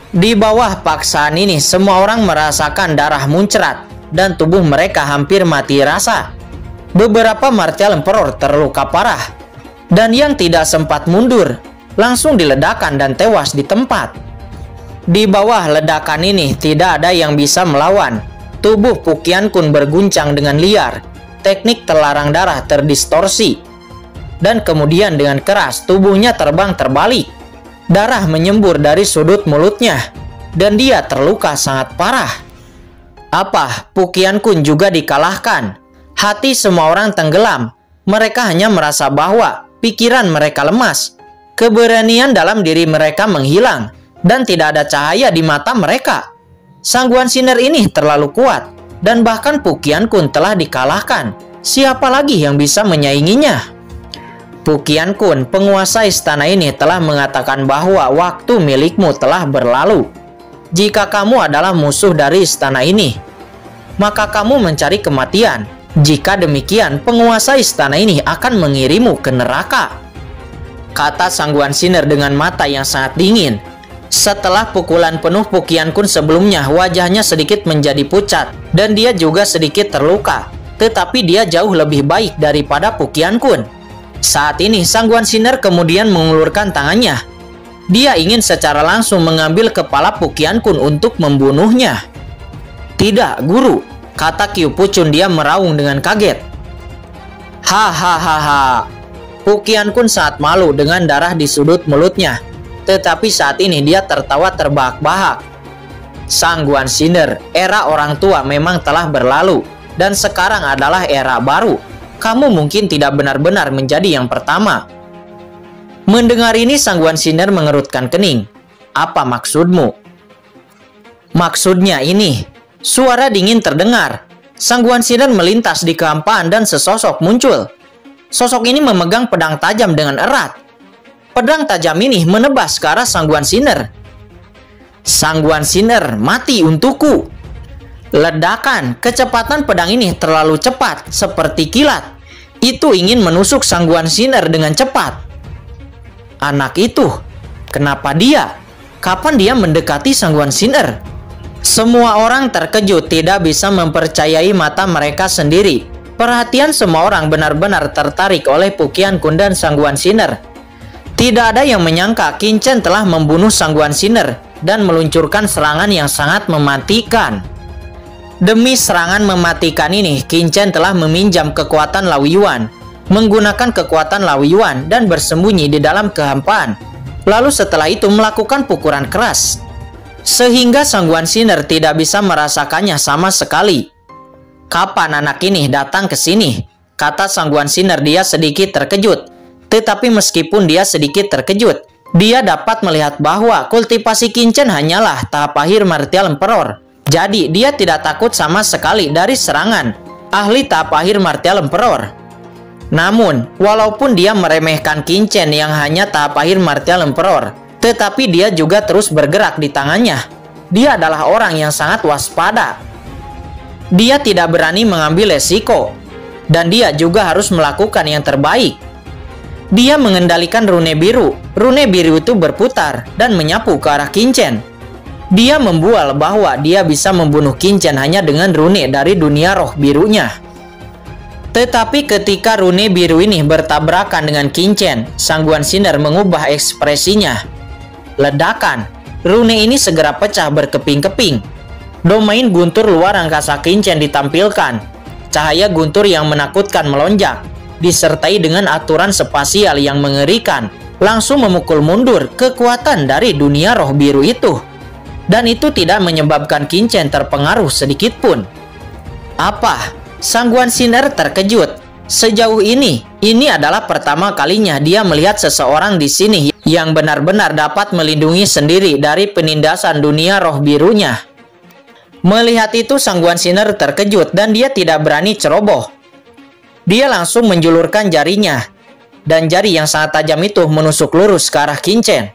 Speaker 1: Di bawah paksaan ini, semua orang merasakan darah muncrat, dan tubuh mereka hampir mati rasa. Beberapa Martial Emperor terluka parah, dan yang tidak sempat mundur langsung diledakkan dan tewas di tempat. Di bawah ledakan ini tidak ada yang bisa melawan. Tubuh Pukian Kun berguncang dengan liar. Teknik terlarang darah terdistorsi, dan kemudian dengan keras tubuhnya terbang terbalik. Darah menyembur dari sudut mulutnya, dan dia terluka sangat parah. Apa, Pukian Kun juga dikalahkan? Hati semua orang tenggelam. Mereka hanya merasa bahwa pikiran mereka lemas. Keberanian dalam diri mereka menghilang. dan tidak ada cahaya di mata mereka. Sangguan Sinar ini terlalu kuat, dan bahkan Pukian Kun telah dikalahkan. Siapa lagi yang bisa menyainginya? Pukian Kun, penguasa istana ini, telah mengatakan bahwa waktu milikmu telah berlalu. Jika kamu adalah musuh dari istana ini, maka kamu mencari kematian. Jika demikian, penguasa istana ini akan mengirimu ke neraka, kata Sangguan Sinar dengan mata yang sangat dingin. Setelah pukulan penuh Pukian Kun sebelumnya, wajahnya sedikit menjadi pucat dan dia juga sedikit terluka. Tetapi dia jauh lebih baik daripada Pukian Kun. Saat ini Sangguan Sinar kemudian mengulurkan tangannya. Dia ingin secara langsung mengambil kepala Pukian Kun untuk membunuhnya. Tidak, guru, kata Kiu Pucun. Dia meraung dengan kaget. Hahaha. Pukian Kun sangat malu dengan darah di sudut mulutnya. Tetapi saat ini dia tertawa terbahak-bahak. Sangguan Sinar, era orang tua memang telah berlalu, dan sekarang adalah era baru. Kamu mungkin tidak benar-benar menjadi yang pertama. Mendengar ini Sangguan Sinar mengerutkan kening. Apa maksudmu? Maksudnya ini. Suara dingin terdengar. Sangguan Sinar melintas di kehampaan dan sesosok muncul. Sosok ini memegang pedang tajam dengan erat. Pedang tajam ini menebas ke arah Sangguan Sinar. Sangguan Sinar, mati untukku. Ledakan, kecepatan pedang ini terlalu cepat, seperti kilat. Itu ingin menusuk Sangguan Sinar dengan cepat. Anak itu, kenapa dia? Kapan dia mendekati Sangguan Sinar? Semua orang terkejut, tidak bisa mempercayai mata mereka sendiri. Perhatian semua orang benar-benar tertarik oleh Pukian Kun dan Sangguan Sinar. Tidak ada yang menyangka Qin Chen telah membunuh Sangguan Sinar dan meluncurkan serangan yang sangat mematikan. Demi serangan mematikan ini, Qin Chen telah meminjam kekuatan Lao Yuan, menggunakan kekuatan Lao Yuan dan bersembunyi di dalam kehampaan. Lalu setelah itu melakukan pukulan keras, sehingga Sangguan Sinar tidak bisa merasakannya sama sekali. Kapan anak ini datang ke sini? Kata Sangguan Sinar. Dia sedikit terkejut. Tetapi meskipun dia sedikit terkejut, dia dapat melihat bahwa kultivasi Qin Chen hanyalah tahap akhir Martial Emperor. Jadi dia tidak takut sama sekali dari serangan ahli tahap akhir Martial Emperor. Namun, walaupun dia meremehkan Qin Chen yang hanya tahap akhir Martial Emperor, tetapi dia juga terus bergerak di tangannya. Dia adalah orang yang sangat waspada. Dia tidak berani mengambil resiko, dan dia juga harus melakukan yang terbaik. Dia mengendalikan rune biru. Rune biru itu berputar dan menyapu ke arah Qin Chen. Dia membual bahwa dia bisa membunuh Qin Chen hanya dengan rune dari dunia roh birunya. Tetapi ketika rune biru ini bertabrakan dengan Qin Chen, Sangguan Sinar mengubah ekspresinya. Ledakan, rune ini segera pecah berkeping-keping. Domain guntur luar angkasa Qin Chen ditampilkan. Cahaya guntur yang menakutkan melonjak, disertai dengan aturan spasial yang mengerikan, langsung memukul mundur kekuatan dari dunia roh biru itu. Dan itu tidak menyebabkan Qin Chen terpengaruh sedikit pun. Apa? Sangguan Sinar terkejut. Sejauh ini adalah pertama kalinya dia melihat seseorang di sini yang benar-benar dapat melindungi sendiri dari penindasan dunia roh birunya. Melihat itu Sangguan Sinar terkejut dan dia tidak berani ceroboh. Dia langsung menjulurkan jarinya, dan jari yang sangat tajam itu menusuk lurus ke arah Qin Chen.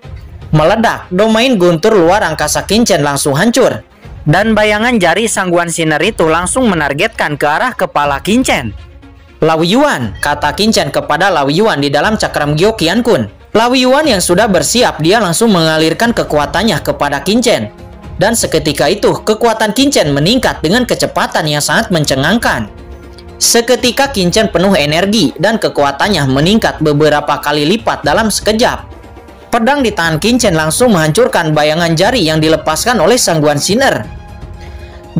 Speaker 1: Meledak, domain guntur luar angkasa Qin Chen langsung hancur. Dan bayangan jari Sangguan Sinar itu langsung menargetkan ke arah kepala Qin Chen. Lao Yuan, kata Qin Chen kepada Lao Yuan di dalam cakram Gyo Qian Kun. Lao Yuan yang sudah bersiap, dia langsung mengalirkan kekuatannya kepada Qin Chen. Dan seketika itu, kekuatan Qin Chen meningkat dengan kecepatan yang sangat mencengangkan. Seketika Qin Chen penuh energi dan kekuatannya meningkat beberapa kali lipat dalam sekejap. Pedang di tangan Qin Chen langsung menghancurkan bayangan jari yang dilepaskan oleh Sangguan Sinar.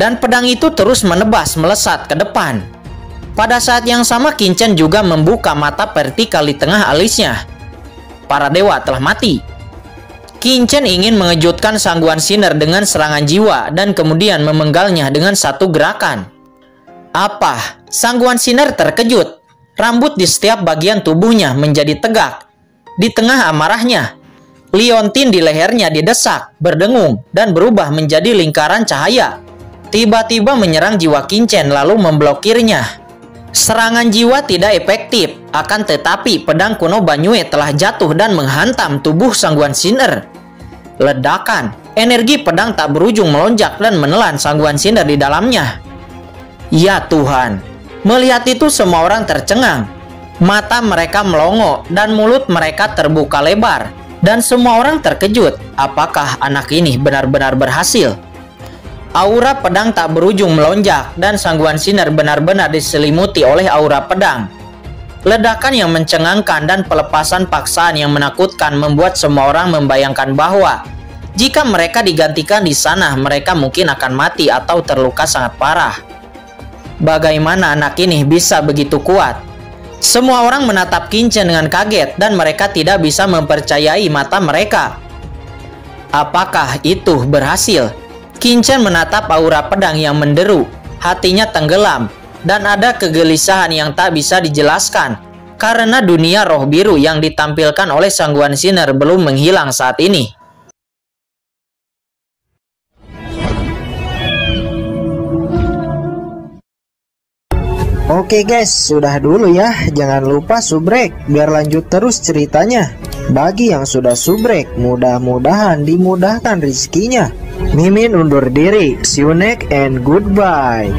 Speaker 1: Dan pedang itu terus menebas melesat ke depan. Pada saat yang sama Qin Chen juga membuka mata vertikal di tengah alisnya. Para dewa telah mati. Qin Chen ingin mengejutkan Sangguan Sinar dengan serangan jiwa dan kemudian memenggalnya dengan satu gerakan. Apa? Sangguan Sinar terkejut. Rambut di setiap bagian tubuhnya menjadi tegak. Di tengah amarahnya, liontin di lehernya didesak, berdengung, dan berubah menjadi lingkaran cahaya. Tiba-tiba menyerang jiwa Qingchen lalu memblokirnya. Serangan jiwa tidak efektif, akan tetapi pedang kuno Banyue telah jatuh dan menghantam tubuh Sangguan Sinner. Ledakan, energi pedang tak berujung melonjak dan menelan Sangguan Sinner di dalamnya. Ya Tuhan, melihat itu semua orang tercengang. Mata mereka melongo dan mulut mereka terbuka lebar. Dan semua orang terkejut, apakah anak ini benar-benar berhasil? Aura pedang tak berujung melonjak dan Sangguan Sinner benar-benar diselimuti oleh aura pedang. Ledakan yang mencengangkan dan pelepasan paksaan yang menakutkan membuat semua orang membayangkan bahwa jika mereka digantikan di sana, mereka mungkin akan mati atau terluka sangat parah. Bagaimana anak ini bisa begitu kuat? Semua orang menatap Qingchen dengan kaget dan mereka tidak bisa mempercayai mata mereka. Apakah itu berhasil? Qingchen menatap aura pedang yang menderu, hatinya tenggelam, dan ada kegelisahan yang tak bisa dijelaskan karena dunia roh biru yang ditampilkan oleh Sangguan Sinner belum menghilang saat ini.
Speaker 2: Oke guys, sudah dulu ya. Jangan lupa subrek biar lanjut terus ceritanya. Bagi yang sudah subrek, mudah-mudahan dimudahkan rezekinya. Mimin undur diri. See you next and goodbye.